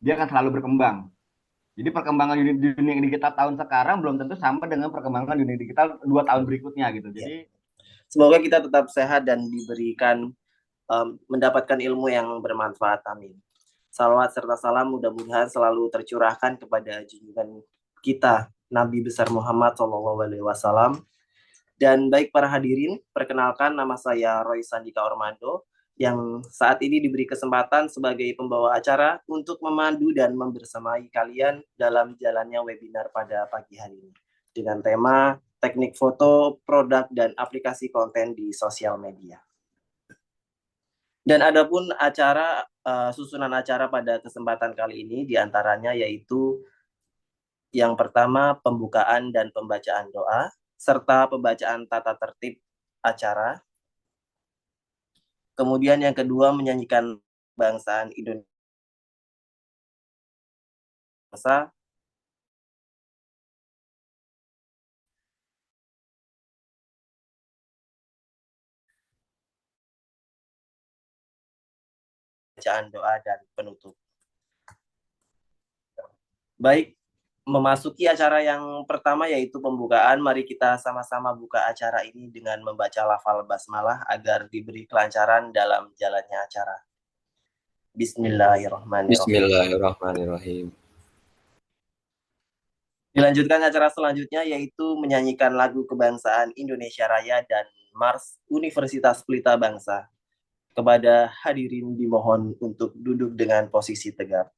dia akan selalu berkembang. Jadi perkembangan dunia digital tahun sekarang belum tentu sama dengan perkembangan dunia digital 2 tahun berikutnya gitu. Ya. Jadi Semoga kita tetap sehat dan diberikan mendapatkan ilmu yang bermanfaat. Amin. Salawat serta salam mudah-mudahan selalu tercurahkan kepada junjungan kita Nabi besar Muhammad SAW. Dan baik para hadirin, perkenalkan nama saya Roy Sandika Ormando yang saat ini diberi kesempatan sebagai pembawa acara untuk memandu dan membersamai kalian dalam jalannya webinar pada pagi hari ini dengan tema teknik foto, produk, dan aplikasi konten di sosial media. Dan adapun acara susunan acara pada kesempatan kali ini diantaranya yaitu yang pertama pembukaan dan pembacaan doa serta pembacaan tata tertib acara. Kemudian yang kedua menyanyikan bangsaan Indonesia bacaan doa dan penutup. Baik, memasuki acara yang pertama yaitu pembukaan, mari kita sama-sama buka acara ini dengan membaca lafal basmalah agar diberi kelancaran dalam jalannya acara. Bismillahirrahmanirrahim. Bismillahirrahmanirrahim. Dilanjutkan acara selanjutnya yaitu menyanyikan lagu kebangsaan Indonesia Raya dan Mars Universitas Pelita Bangsa. Kepada hadirin dimohon untuk duduk dengan posisi tegap.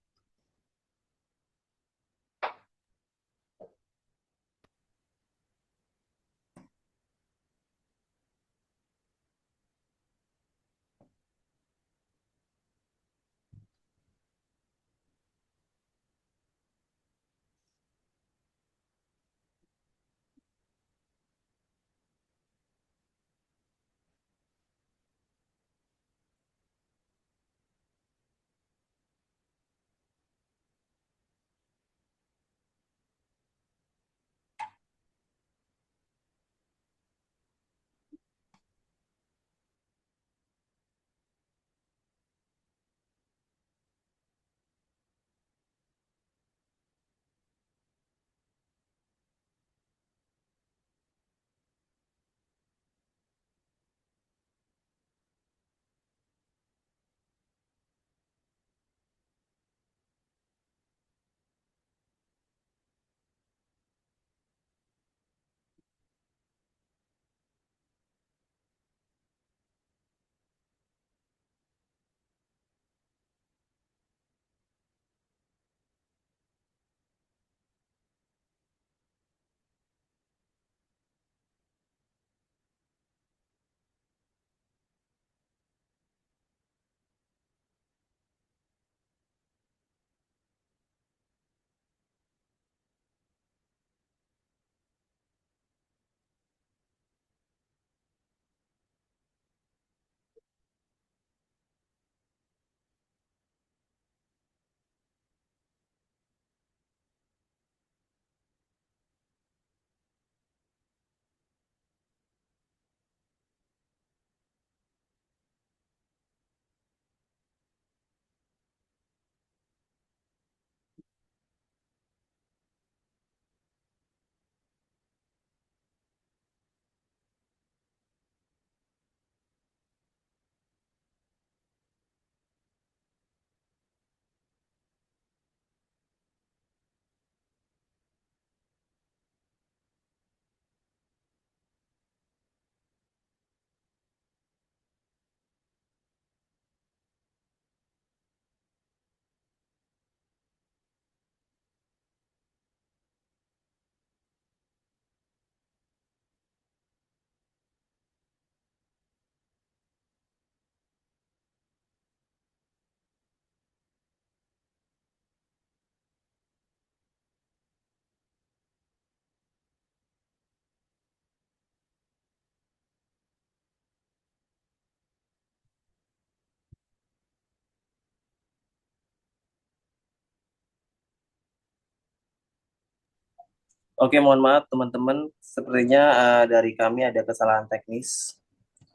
Oke, mohon maaf teman-teman, sepertinya dari kami ada kesalahan teknis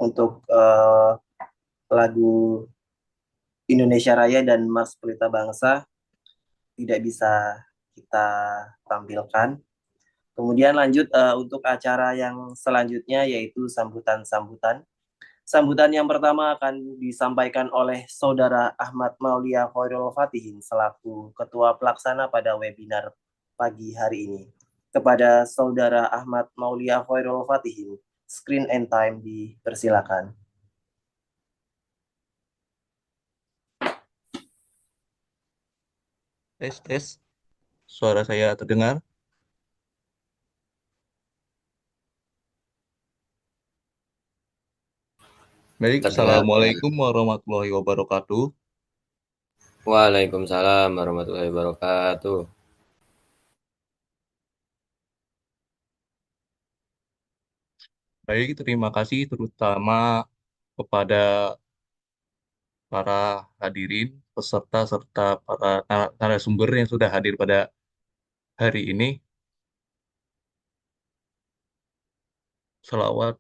untuk lagu Indonesia Raya dan Mars Pelita Bangsa. tidak bisa kita tampilkan. Kemudian lanjut untuk acara yang selanjutnya yaitu sambutan-sambutan. Sambutan yang pertama akan disampaikan oleh Saudara Ahmad Maulia Khairul Fatihin selaku Ketua Pelaksana pada webinar pagi hari ini. Kepada Saudara Ahmad Maulia Khairul Fatihin, screen and time dipersilakan. Tes, tes. Suara saya terdengar? Baik, Terdengar. Assalamualaikum warahmatullahi wabarakatuh. Waalaikumsalam warahmatullahi wabarakatuh. Baik, terima kasih terutama kepada para hadirin, peserta, serta para narasumber yang sudah hadir pada hari ini. Selawat.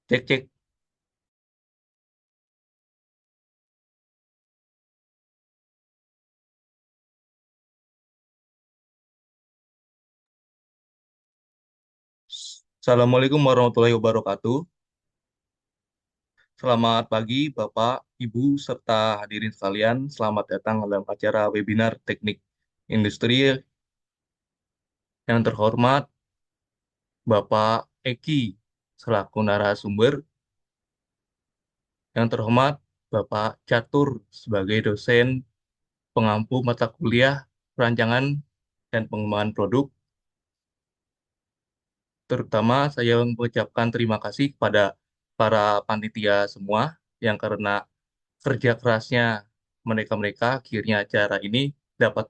Cek, cek. Assalamualaikum warahmatullahi wabarakatuh. Selamat pagi, Bapak, Ibu, serta hadirin sekalian. Selamat datang dalam acara webinar Teknik Industri. Yang terhormat, Bapak Eki, selaku narasumber. Yang terhormat, Bapak Catur, sebagai dosen pengampu mata kuliah perancangan dan pengembangan produk. Terutama saya mengucapkan terima kasih kepada para panitia semua yang karena kerja kerasnya mereka-mereka akhirnya acara ini dapat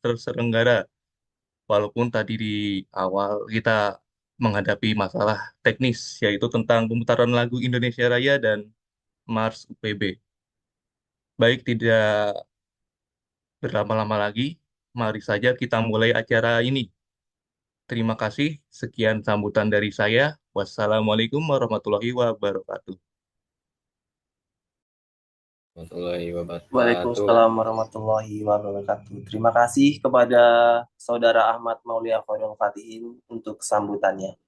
terselenggara. Walaupun tadi di awal kita menghadapi masalah teknis yaitu tentang pemutaran lagu Indonesia Raya dan Mars UPB. Baik, tidak berlama-lama lagi, mari saja kita mulai acara ini. Terima kasih. Sekian sambutan dari saya. Wassalamualaikum warahmatullahi wabarakatuh. Warahmatullahi wabarakatuh. Waalaikumsalam warahmatullahi wabarakatuh. Terima kasih kepada Saudara Ahmad Maulia Khairul Fatihin untuk sambutannya.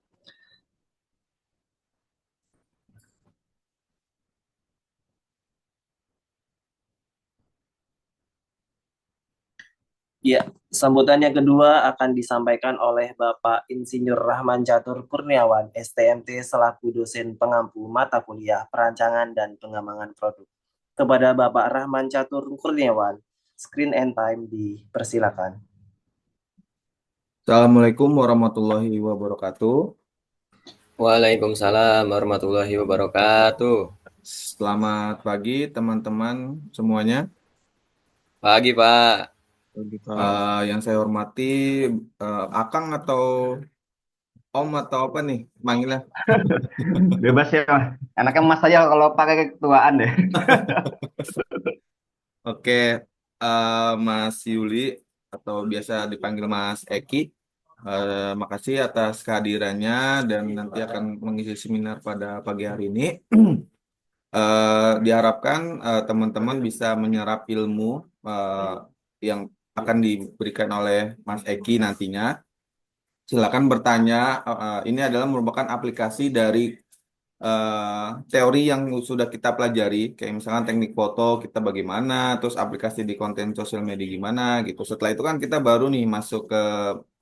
Ya, sambutan yang kedua akan disampaikan oleh Bapak Insinyur Rahman Catur Kurniawan, STMT selaku dosen pengampu mata kuliah perancangan dan pengembangan produk. Kepada Bapak Rahman Catur Kurniawan, screen and time dipersilakan. Assalamualaikum warahmatullahi wabarakatuh. Waalaikumsalam warahmatullahi wabarakatuh. Selamat pagi teman-teman semuanya. Pagi, Pak. Yang saya hormati Akang atau Om atau apa nih manggilnya? Bebas ya, anaknya Mas saja kalau pakai ketuaan deh. Oke, Mas Yuli atau biasa dipanggil Mas Eki. Makasih atas kehadirannya dan nanti akan mengisi seminar pada pagi hari ini. Diharapkan teman-teman bisa menyerap ilmu yang akan diberikan oleh Mas Eki nantinya. Silakan bertanya. Ini adalah merupakan aplikasi dari teori yang sudah kita pelajari, kayak misalkan teknik foto kita bagaimana, terus aplikasi di konten sosial media gimana gitu. Setelah itu kan kita baru nih masuk ke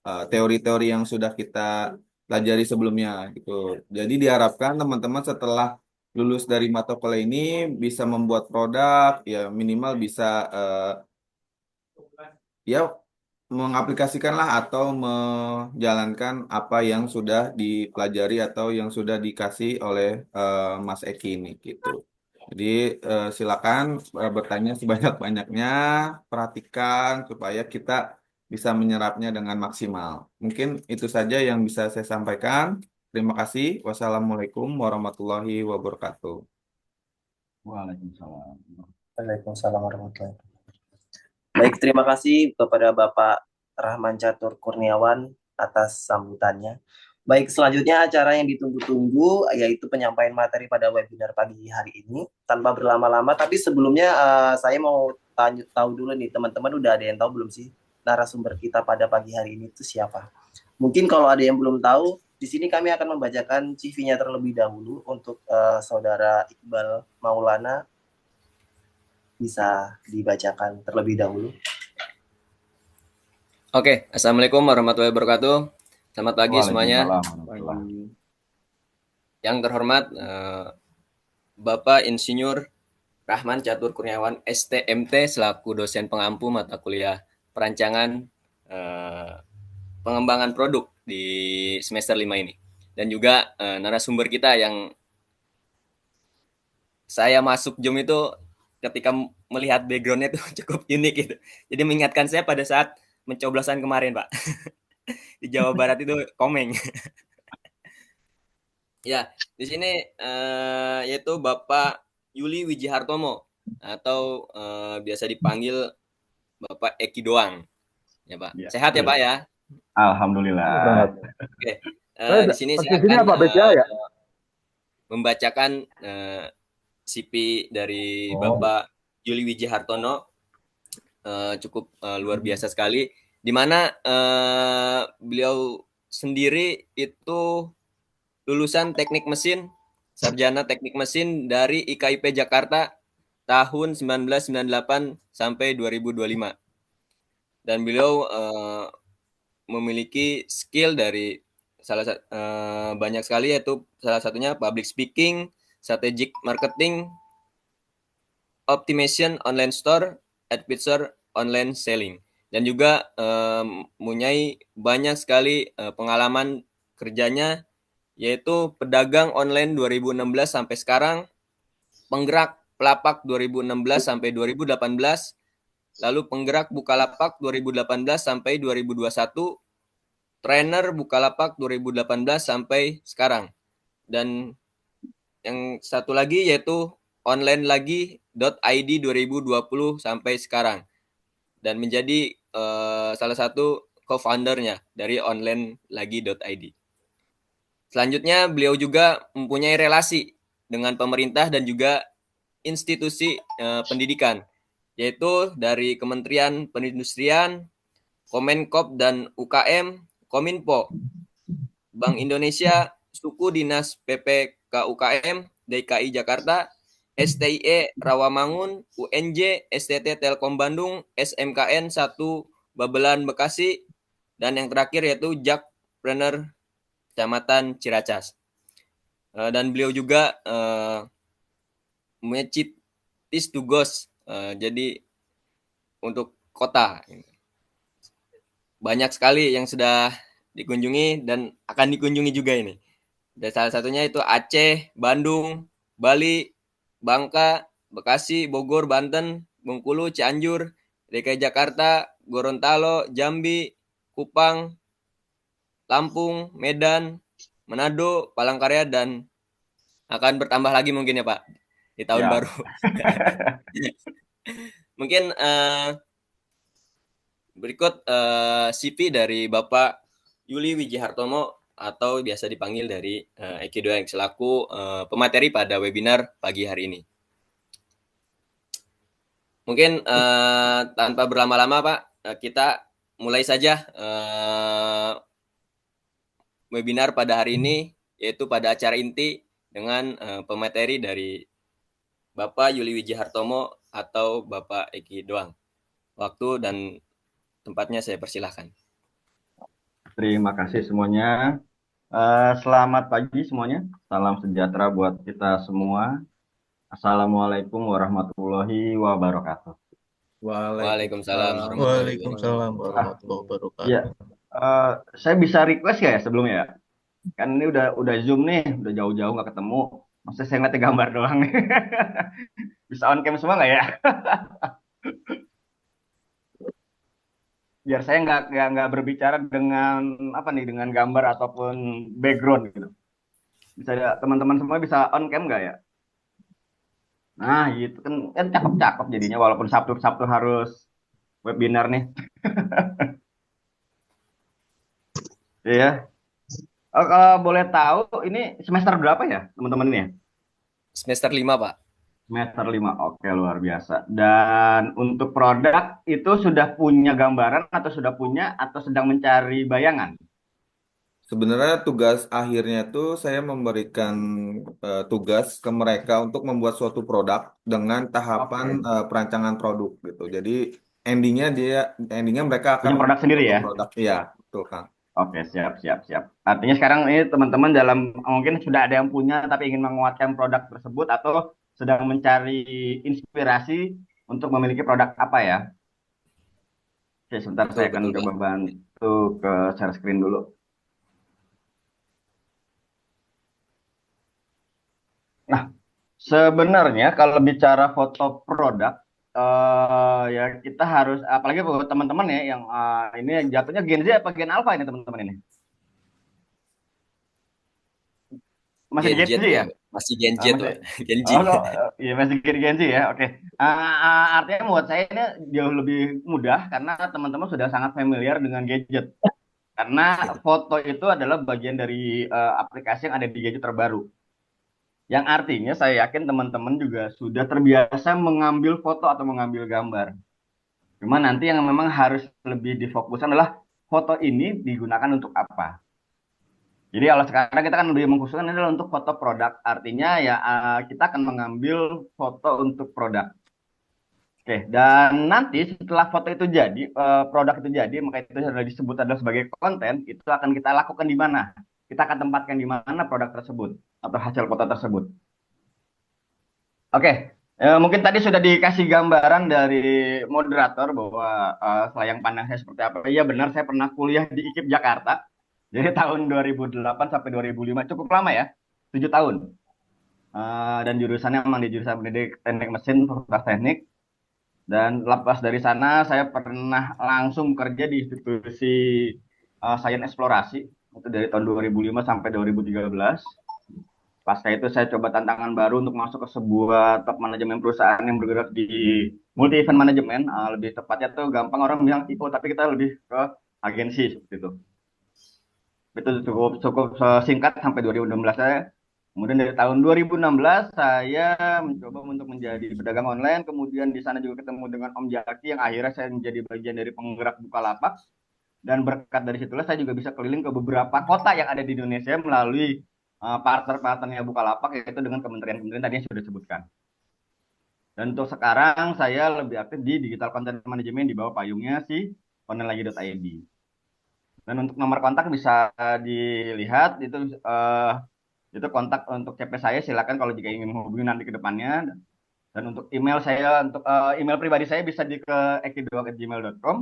teori-teori yang sudah kita pelajari sebelumnya gitu. Jadi diharapkan teman-teman setelah lulus dari mata kuliah ini bisa membuat produk, ya minimal bisa ya mengaplikasikanlah atau menjalankan apa yang sudah dipelajari atau yang sudah dikasih oleh Mas Eki ini gitu. Jadi silakan bertanya sebanyak-banyaknya, perhatikan supaya kita bisa menyerapnya dengan maksimal. Mungkin itu saja yang bisa saya sampaikan. Terima kasih. Wassalamualaikum warahmatullahi wabarakatuh. Waalaikumsalam. Waalaikumsalam warahmatullahi wabarakatuh. Baik, terima kasih kepada Bapak Rahman Catur Kurniawan atas sambutannya. Baik, selanjutnya acara yang ditunggu-tunggu yaitu penyampaian materi pada webinar pagi hari ini. Tanpa berlama-lama, tapi sebelumnya saya mau tanya tahu dulu nih teman-teman, udah ada yang tahu belum sih narasumber kita pada pagi hari ini itu siapa? Mungkin kalau ada yang belum tahu, di sini kami akan membacakan CV-nya terlebih dahulu untuk saudara Iqbal Maulana, bisa dibacakan terlebih dahulu. Oke, Assalamualaikum warahmatullahi wabarakatuh. Selamat pagi semuanya. Pagi. Yang terhormat Bapak Insinyur Rahman Catur Kurniawan STMT selaku dosen pengampu mata kuliah perancangan pengembangan produk di semester 5 ini. Dan juga narasumber kita yang saya masuk Zoom itu ketika melihat background-nya itu cukup unik gitu. Jadi mengingatkan saya pada saat mencoblosan kemarin, Pak. Di Jawa Barat itu Komeng. Ya, di sini yaitu Bapak Yuli Wijihartomo atau biasa dipanggil Bapak Eki Doang. Ya, Pak. Ya. Sehat ya, Pak ya? Alhamdulillah. Oke. Di sini saya akan membacakan CV dari Bapak Yuli Wijihartono. Cukup luar biasa sekali, di mana beliau sendiri itu lulusan teknik mesin, sarjana teknik mesin dari IKIP Jakarta tahun 1998 sampai 2025. Dan beliau memiliki skill dari banyak sekali, yaitu salah satunya public speaking, strategic marketing, optimization online store, advisor online selling. Dan juga mempunyai banyak sekali pengalaman kerjanya, yaitu pedagang online 2016 sampai sekarang, penggerak pelapak 2016 sampai 2018, lalu penggerak Bukalapak 2018 sampai 2021, trainer Bukalapak 2018 sampai sekarang. Dan yang satu lagi yaitu onlinelagi.id 2020 sampai sekarang. Dan menjadi salah satu co-foundernya dari onlinelagi.id. Selanjutnya, beliau juga mempunyai relasi dengan pemerintah dan juga institusi pendidikan, yaitu dari Kementerian Perindustrian, Kemenkop dan UKM, Kominfo, Bank Indonesia, Suku Dinas PPK UKM, DKI Jakarta, STIE Rawamangun, UNJ, STT Telkom Bandung, SMKN 1 Babelan Bekasi, dan yang terakhir yaitu Jakpreneur Kecamatan Ciracas. Dan beliau juga Cities to Ghost, jadi untuk kota. Banyak sekali yang sudah dikunjungi dan akan dikunjungi juga ini. Dan salah satunya itu Aceh, Bandung, Bali, Bangka, Bekasi, Bogor, Banten, Bengkulu, Cianjur, DKI Jakarta, Gorontalo, Jambi, Kupang, Lampung, Medan, Manado, Palangkaraya, dan akan bertambah lagi mungkin ya Pak di tahun baru. Mungkin berikut CV dari Bapak Yuli Wijihartomo atau biasa dipanggil dari Eki Doang selaku pemateri pada webinar pagi hari ini. Mungkin tanpa berlama-lama Pak, kita mulai saja webinar pada hari ini, yaitu pada acara inti dengan pemateri dari Bapak Yuli Wijihartomo atau Bapak Eki Doang. Waktu dan tempatnya saya persilahkan. Terima kasih semuanya. Selamat pagi semuanya. Salam sejahtera buat kita semua. Assalamualaikum warahmatullahi wabarakatuh. Waalaikumsalam warahmatullahi wabarakatuh. Ya, saya bisa request ya sebelumnya ya? Kan ini udah Zoom nih, udah jauh-jauh nggak ketemu. Maksudnya saya ngeliatnya gambar doang nih. Bisa on cam semua nggak ya? Biar saya nggak berbicara dengan apa nih, dengan gambar ataupun background gitu. Bisa teman-teman semua bisa on cam nggak ya? Nah, gitu kan cakep-cakep jadinya walaupun Sabtu harus webinar nih. Iya. Kalau boleh tahu, ini semester berapa ya, teman-teman ini ya? Semester 5, Pak. Semester 5. Oke, luar biasa. Dan untuk produk itu sudah punya gambaran atau sudah punya atau sedang mencari bayangan? Sebenarnya tugas akhirnya tuh saya memberikan tugas ke mereka untuk membuat suatu produk dengan tahapan Oke. perancangan produk gitu. Jadi endingnya endingnya mereka akan Punya produk membuat sendiri suatu ya? produk. Iya, betul Kang. Oke, siap, siap, siap. Artinya sekarang ini teman-teman dalam mungkin sudah ada yang punya tapi ingin menguatkan produk tersebut atau sedang mencari inspirasi untuk memiliki produk apa ya? Oke, sebentar Betul, saya akan betul, Pak. coba bantu ke share screen dulu. Nah, sebenarnya kalau bicara foto produk, ya kita harus, apalagi buat teman-teman ya yang ini jatuhnya Gen Z apa Gen Alpha ini teman-teman ini? Masih di Gen Gen Z Z ya? ya, masih Gen Z, Masih, Pak. Gen Z. oh, iya masih Gen Z ya, oke. Artinya buat saya ini jauh lebih mudah karena teman-teman sudah sangat familiar dengan gadget. Karena foto itu adalah bagian dari aplikasi yang ada di gadget terbaru. Yang artinya saya yakin teman-teman juga sudah terbiasa mengambil foto atau mengambil gambar. Cuma nanti yang memang harus lebih difokuskan adalah foto ini digunakan untuk apa. Jadi kalau sekarang kita kan lebih mengkhususkan adalah untuk foto produk. Artinya ya kita akan mengambil foto untuk produk. Oke, dan nanti setelah foto itu jadi, produk itu jadi, maka itu sudah disebut adalah sebagai konten, itu akan kita lakukan di mana? Kita akan tempatkan di mana produk tersebut atau hasil foto tersebut. Oke, mungkin tadi sudah dikasih gambaran dari moderator bahwa selayang pandang saya seperti apa. Iya benar, saya pernah kuliah di IKIP Jakarta. Jadi tahun 2008 sampai 2005, cukup lama ya, 7 tahun. Dan jurusannya memang di jurusan pendidik teknik mesin, fakultas teknik. Dan lepas dari sana, saya pernah langsung kerja di institusi sains eksplorasi. Itu dari tahun 2005 sampai 2013. Pasca itu saya coba tantangan baru untuk masuk ke sebuah top manajemen perusahaan yang bergerak di multi event manajemen. Lebih tepatnya tuh gampang orang bilang IPO, tapi kita lebih ke agensi seperti itu. Itu cukup cukup singkat sampai 2016 saya. Kemudian dari tahun 2016 saya mencoba untuk menjadi pedagang online. Kemudian di sana juga ketemu dengan Om Jaki yang akhirnya saya menjadi bagian dari penggerak Bukalapak. Dan berkat dari situlah saya juga bisa keliling ke beberapa kota yang ada di Indonesia melalui partner-partnernya Bukalapak, yaitu dengan kementerian-kementerian tadi yang sudah disebutkan. Dan untuk sekarang saya lebih aktif di digital content management di bawah payungnya si onlinelagi.id. Dan untuk nomor kontak bisa dilihat itu kontak untuk CP saya, silakan kalau jika ingin menghubungi nanti ke depannya. Dan untuk email saya, untuk email pribadi saya bisa di ke eki2@gmail.com.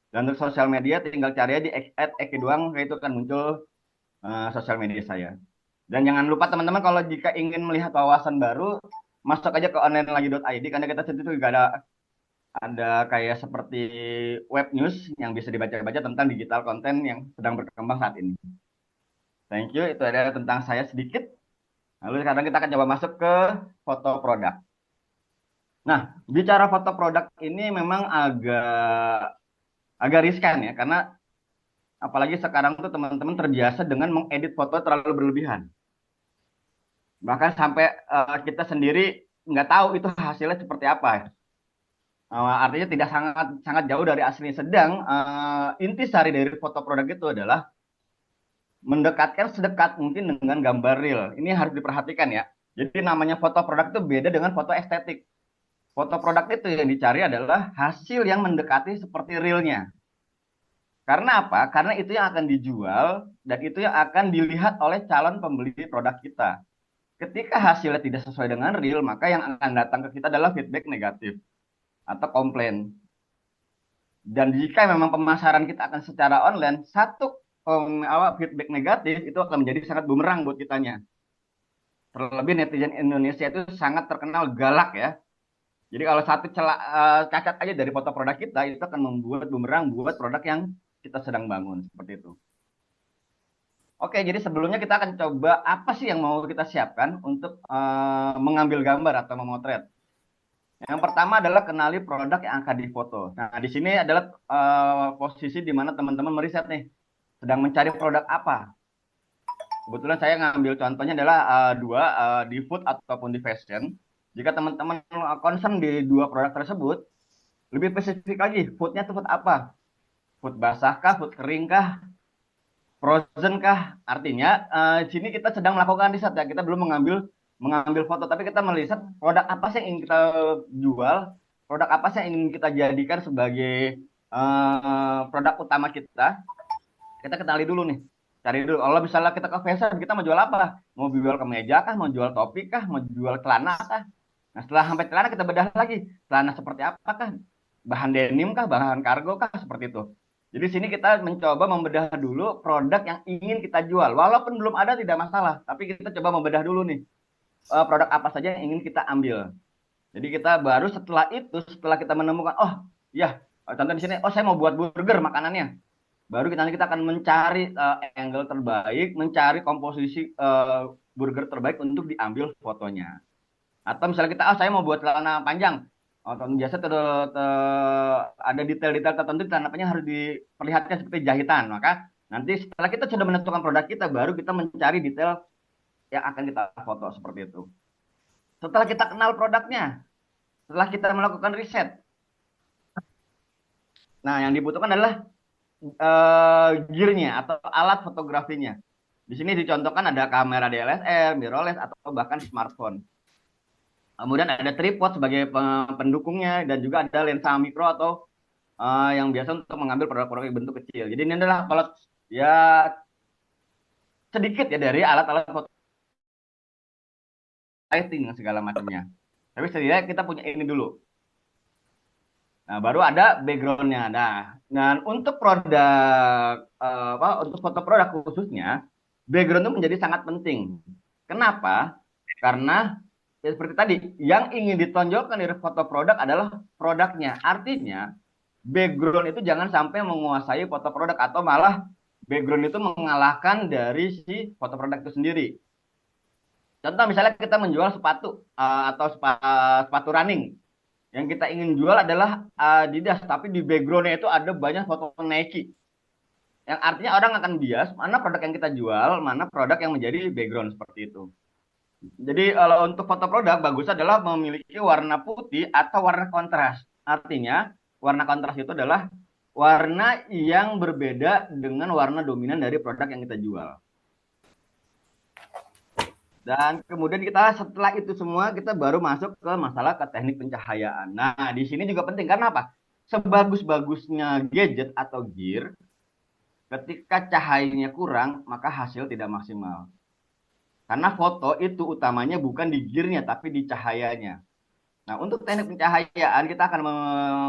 Dan untuk sosial media tinggal cari aja di @eki2, itu akan muncul sosial media saya. Dan jangan lupa teman-teman kalau jika ingin melihat wawasan baru, masuk aja ke onlinelagi.id karena kita situ juga ada kayak seperti web news yang bisa dibaca-baca tentang digital konten yang sedang berkembang saat ini. Thank you, itu ada tentang saya sedikit. Lalu sekarang kita akan coba masuk ke foto produk. Nah, bicara foto produk ini memang agak riskan ya, karena apalagi sekarang tuh teman-teman terbiasa dengan mengedit foto terlalu berlebihan. Bahkan sampai kita sendiri nggak tahu itu hasilnya seperti apa. Artinya tidak sangat sangat jauh dari asli. Sedang intisari dari foto produk itu adalah mendekatkan sedekat mungkin dengan gambar real. Ini harus diperhatikan ya. Jadi namanya foto produk itu beda dengan foto estetik. Foto produk itu yang dicari adalah hasil yang mendekati seperti realnya. Karena apa? Karena itu yang akan dijual dan itu yang akan dilihat oleh calon pembeli produk kita. Ketika hasilnya tidak sesuai dengan real, maka yang akan datang ke kita adalah feedback negatif atau komplain. Dan jika memang pemasaran kita akan secara online, satu feedback negatif itu akan menjadi sangat bumerang buat kitanya. Terlebih netizen Indonesia itu sangat terkenal galak ya. Jadi kalau satu cacat aja dari foto produk kita, itu akan membuat bumerang buat produk yang kita sedang bangun. Seperti itu. Oke, jadi sebelumnya kita akan coba apa sih yang mau kita siapkan untuk mengambil gambar atau memotret. Yang pertama adalah kenali produk yang akan difoto. Nah, di sini adalah posisi di mana teman-teman meriset nih, sedang mencari produk apa. Kebetulan saya ngambil contohnya adalah dua di food ataupun di fashion. Jika teman-teman concern di dua produk tersebut, lebih spesifik lagi, foodnya itu food apa? Food basah kah, food kering kah, frozen kah? Artinya di sini kita sedang melakukan riset ya. Kita belum mengambil foto, tapi kita melihat produk apa sih yang ingin kita jual, produk apa sih yang ingin kita jadikan sebagai produk utama kita. Kita kenali dulu nih. Cari dulu. Kalau misalnya kita ke fashion, kita mau jual apa? Mau jual kemeja kah? Mau jual topi kah? Mau jual celana kah? Nah, setelah sampai celana kita bedah lagi. Celana seperti apa kah? Bahan denim kah? Bahan kargo kah? Seperti itu. Jadi sini kita mencoba membedah dulu produk yang ingin kita jual. Walaupun belum ada tidak masalah, tapi kita coba membedah dulu nih produk apa saja yang ingin kita ambil. Jadi kita baru setelah itu, setelah kita menemukan, oh ya, contoh di sini, oh saya mau buat burger makanannya. Baru kita akan mencari angle terbaik, mencari komposisi burger terbaik untuk diambil fotonya. Atau misalnya kita, saya mau buat celana panjang. Atau biasa ada detail-detail tertentu di celana panjang harus diperlihatkan seperti jahitan. Maka nanti setelah kita sudah menentukan produk kita, baru kita mencari detail yang akan kita foto seperti itu. Setelah kita kenal produknya, setelah kita melakukan riset, nah yang dibutuhkan adalah gear-nya atau alat fotografinya. Di sini dicontohkan ada kamera DSLR, mirrorless, atau bahkan smartphone. Kemudian ada tripod sebagai pendukungnya dan juga ada lensa mikro atau yang biasa untuk mengambil produk-produk yang bentuk kecil. Jadi ini adalah kalau ya sedikit ya dari alat-alat foto lighting segala macamnya. Tapi setidaknya kita punya ini dulu. Nah, baru ada background-nya. Nah, dan untuk produk untuk foto produk khususnya, background itu menjadi sangat penting. Kenapa? Karena ya seperti tadi, yang ingin ditonjolkan dari foto produk adalah produknya. Artinya, background itu jangan sampai menguasai foto produk atau malah background itu mengalahkan dari si foto produk itu sendiri. Contoh misalnya kita menjual sepatu atau sepatu running. Yang kita ingin jual adalah Adidas, tapi di backgroundnya itu ada banyak foto Nike. Yang artinya orang akan bias mana produk yang kita jual, mana produk yang menjadi background seperti itu. Jadi kalau untuk foto produk bagus adalah memiliki warna putih atau warna kontras. Artinya warna kontras itu adalah warna yang berbeda dengan warna dominan dari produk yang kita jual. Dan kemudian kita setelah itu semua kita baru masuk ke masalah ke teknik pencahayaan. Nah, di sini juga penting karena apa? Sebagus-bagusnya gadget atau gear, ketika cahayanya kurang, maka hasil tidak maksimal. Karena foto itu utamanya bukan di gearnya, tapi di cahayanya. Nah, untuk teknik pencahayaan kita akan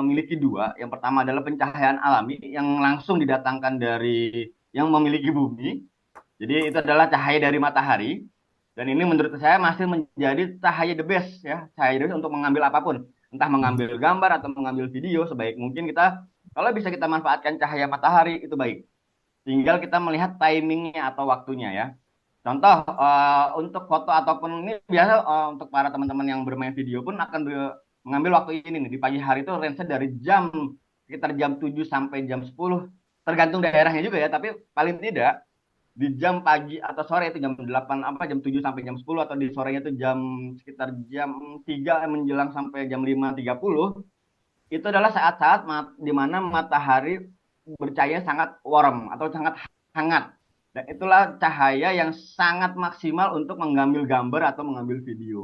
memiliki dua. Yang pertama adalah pencahayaan alami yang langsung didatangkan dari yang memiliki bumi. Jadi itu adalah cahaya dari matahari. Dan ini menurut saya masih menjadi cahaya the best ya, cahaya the best untuk mengambil apapun, entah mengambil gambar atau mengambil video, sebaik mungkin kita kalau bisa kita manfaatkan cahaya matahari itu baik. Tinggal kita melihat timingnya atau waktunya ya. Contoh untuk foto ataupun ini biasa untuk para teman-teman yang bermain video pun akan mengambil waktu ini nih di pagi hari itu range dari jam sekitar jam 7 sampai jam 10 tergantung daerahnya juga ya, tapi paling tidak di jam pagi atau sore itu jam 8 jam 7 sampai jam 10 atau di sorenya itu sekitar jam 3 menjelang sampai jam 5.30 itu adalah saat-saat di mana matahari bercahaya sangat warm atau sangat hangat. Dan itulah cahaya yang sangat maksimal untuk mengambil gambar atau mengambil video.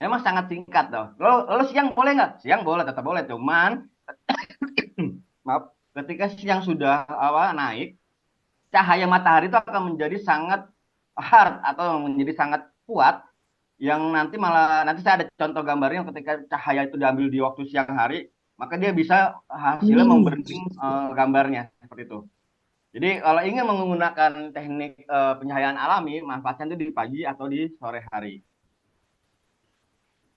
Memang sangat singkat loh. Lalu siang boleh nggak? Siang boleh, tetap boleh. Cuman maaf, ketika siang sudah naik, cahaya matahari itu akan menjadi sangat hard atau menjadi sangat kuat yang nanti saya ada contoh gambarnya ketika cahaya itu diambil di waktu siang hari maka dia bisa hasilnya memberning gambarnya seperti itu. Jadi kalau ingin menggunakan teknik pencahayaan alami manfaatkan itu di pagi atau di sore hari.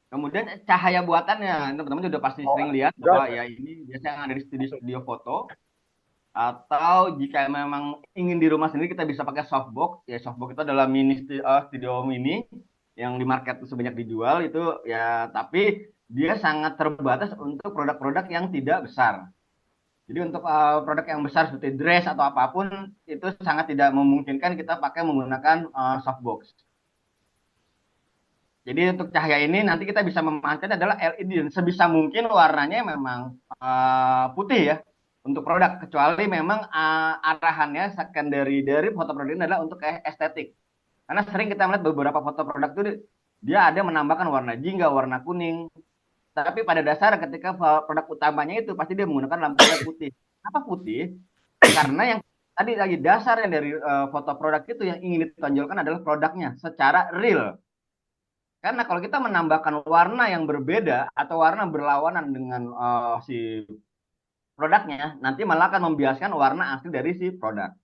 Kemudian cahaya buatannya teman-teman sudah pasti sering lihat bahwa ya ini biasanya ada di studio foto. Atau jika memang ingin di rumah sendiri kita bisa pakai softbox. Ya softbox itu adalah studio mini yang di market itu sebanyak dijual itu ya, tapi dia sangat terbatas untuk produk-produk yang tidak besar. Jadi untuk produk yang besar seperti dress atau apapun itu sangat tidak memungkinkan kita pakai menggunakan softbox. Jadi untuk cahaya ini nanti kita bisa memanfaatkan adalah LED dan sebisa mungkin warnanya memang putih ya untuk produk, kecuali memang arahannya secondary dari foto produk ini adalah untuk estetik. Karena sering kita melihat beberapa foto produk itu dia ada menambahkan warna jingga, warna kuning. Tapi pada dasar ketika produk utamanya itu pasti dia menggunakan lampu LED putih. Apa putih? Karena yang tadi lagi dasarnya dari foto produk itu yang ingin ditonjolkan adalah produknya secara real. Karena kalau kita menambahkan warna yang berbeda atau warna berlawanan dengan si produknya, nanti malah akan membiaskan warna asli dari si produk.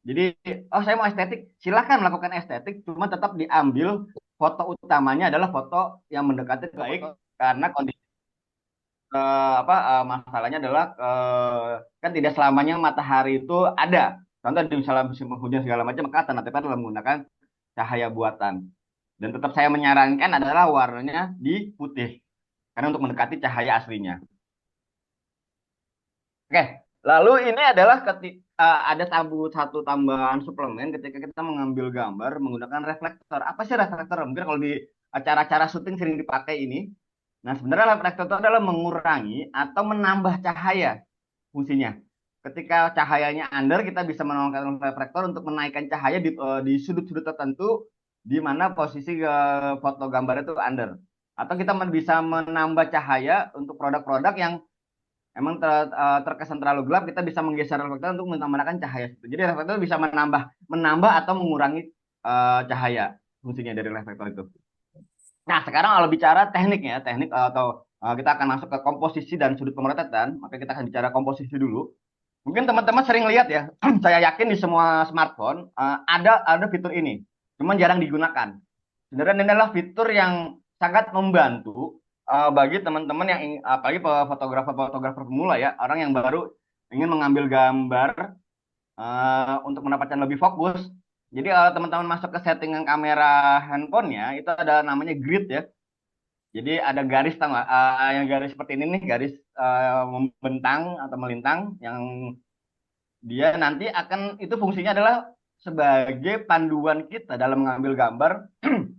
Jadi, oh saya mau estetik, silakan melakukan estetik, cuma tetap diambil foto utamanya adalah foto yang mendekati baik karena kondisi masalahnya adalah kan tidak selamanya matahari itu ada. Contoh di misalnya musim hujan segala macam, maka alternatifnya adalah menggunakan cahaya buatan. Dan tetap saya menyarankan adalah warnanya di putih. Karena untuk mendekati cahaya aslinya. Oke, lalu ini adalah ada satu tambahan suplemen ketika kita mengambil gambar menggunakan reflektor. Apa sih reflektor? Mungkin kalau di acara-acara syuting sering dipakai ini. Nah, sebenarnya reflektor itu adalah mengurangi atau menambah cahaya fungsinya. Ketika cahayanya under, kita bisa menggunakan reflektor untuk menaikkan cahaya di sudut-sudut tertentu di mana posisi foto gambar itu under. Atau kita bisa menambah cahaya untuk produk-produk yang emang terkesan terlalu gelap, kita bisa menggeser reflektor untuk menambahkan cahaya. Jadi reflektor bisa menambah atau mengurangi cahaya fungsinya dari reflektor itu. Nah, sekarang kalau bicara tekniknya, teknik atau kita akan masuk ke komposisi dan sudut pemotretan, maka kita akan bicara komposisi dulu. Mungkin teman-teman sering lihat ya, saya yakin di semua smartphone ada fitur ini, cuman jarang digunakan. Sebenarnya ini adalah fitur yang sangat membantu bagi teman-teman yang apalagi fotografer-fotografer pemula ya, orang yang baru ingin mengambil gambar untuk mendapatkan lebih fokus. Jadi kalau teman-teman masuk ke settingan kamera handphonenya, itu ada namanya grid ya. Jadi ada garis yang garis seperti ini nih, garis membentang atau melintang yang dia nanti akan itu fungsinya adalah sebagai panduan kita dalam mengambil gambar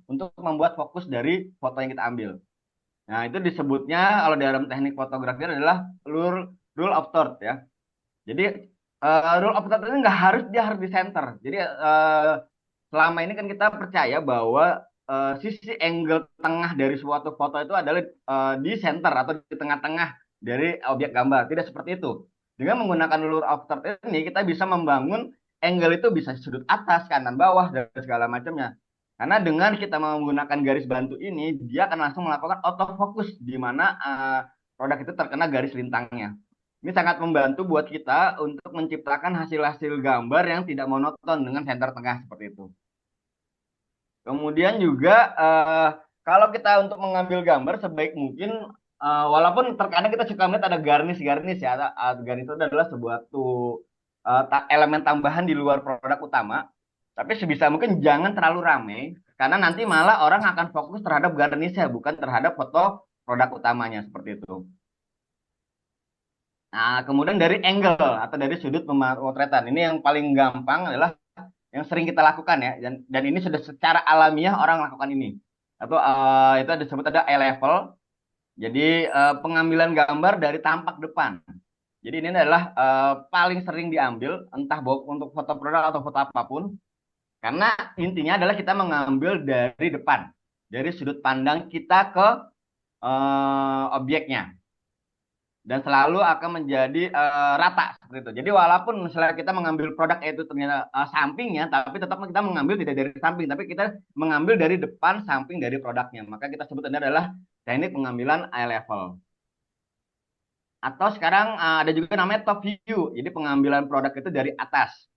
untuk membuat fokus dari foto yang kita ambil. Nah, itu disebutnya kalau dalam teknik fotografi adalah rule of third ya. Jadi rule of third ini nggak harus dia harus di center. Jadi selama ini kan kita percaya bahwa sisi angle tengah dari suatu foto itu adalah di center atau di tengah-tengah dari objek gambar. Tidak seperti itu. Dengan menggunakan rule of third ini kita bisa membangun angle itu bisa sudut atas, kanan, bawah dan segala macamnya. Karena dengan kita menggunakan garis bantu ini, dia akan langsung melakukan autofocus di mana produk itu terkena garis lintangnya. Ini sangat membantu buat kita untuk menciptakan hasil-hasil gambar yang tidak monoton dengan center tengah seperti itu. Kemudian juga kalau kita untuk mengambil gambar sebaik mungkin, walaupun terkadang kita suka melihat ada garnish-garnish ya, garnish itu adalah sebuah elemen tambahan di luar produk utama. Tapi sebisa mungkin jangan terlalu ramai, karena nanti malah orang akan fokus terhadap garnisnya, bukan terhadap foto produk utamanya, seperti itu. Nah, kemudian dari angle atau dari sudut pemotretan, ini yang paling gampang adalah yang sering kita lakukan ya, dan ini sudah secara alamiah orang lakukan ini. Atau itu disebut ada eye level, jadi pengambilan gambar dari tampak depan. Jadi ini adalah paling sering diambil, entah untuk foto produk atau foto apapun. Karena intinya adalah kita mengambil dari depan, dari sudut pandang kita ke objeknya. Dan selalu akan menjadi rata seperti itu. Jadi walaupun misalnya kita mengambil produk itu ternyata sampingnya, tapi tetap kita mengambil tidak dari samping, tapi kita mengambil dari depan samping dari produknya. Maka kita sebut ini adalah teknik pengambilan eye level. Atau sekarang ada juga namanya top view. Jadi pengambilan produk itu dari atas.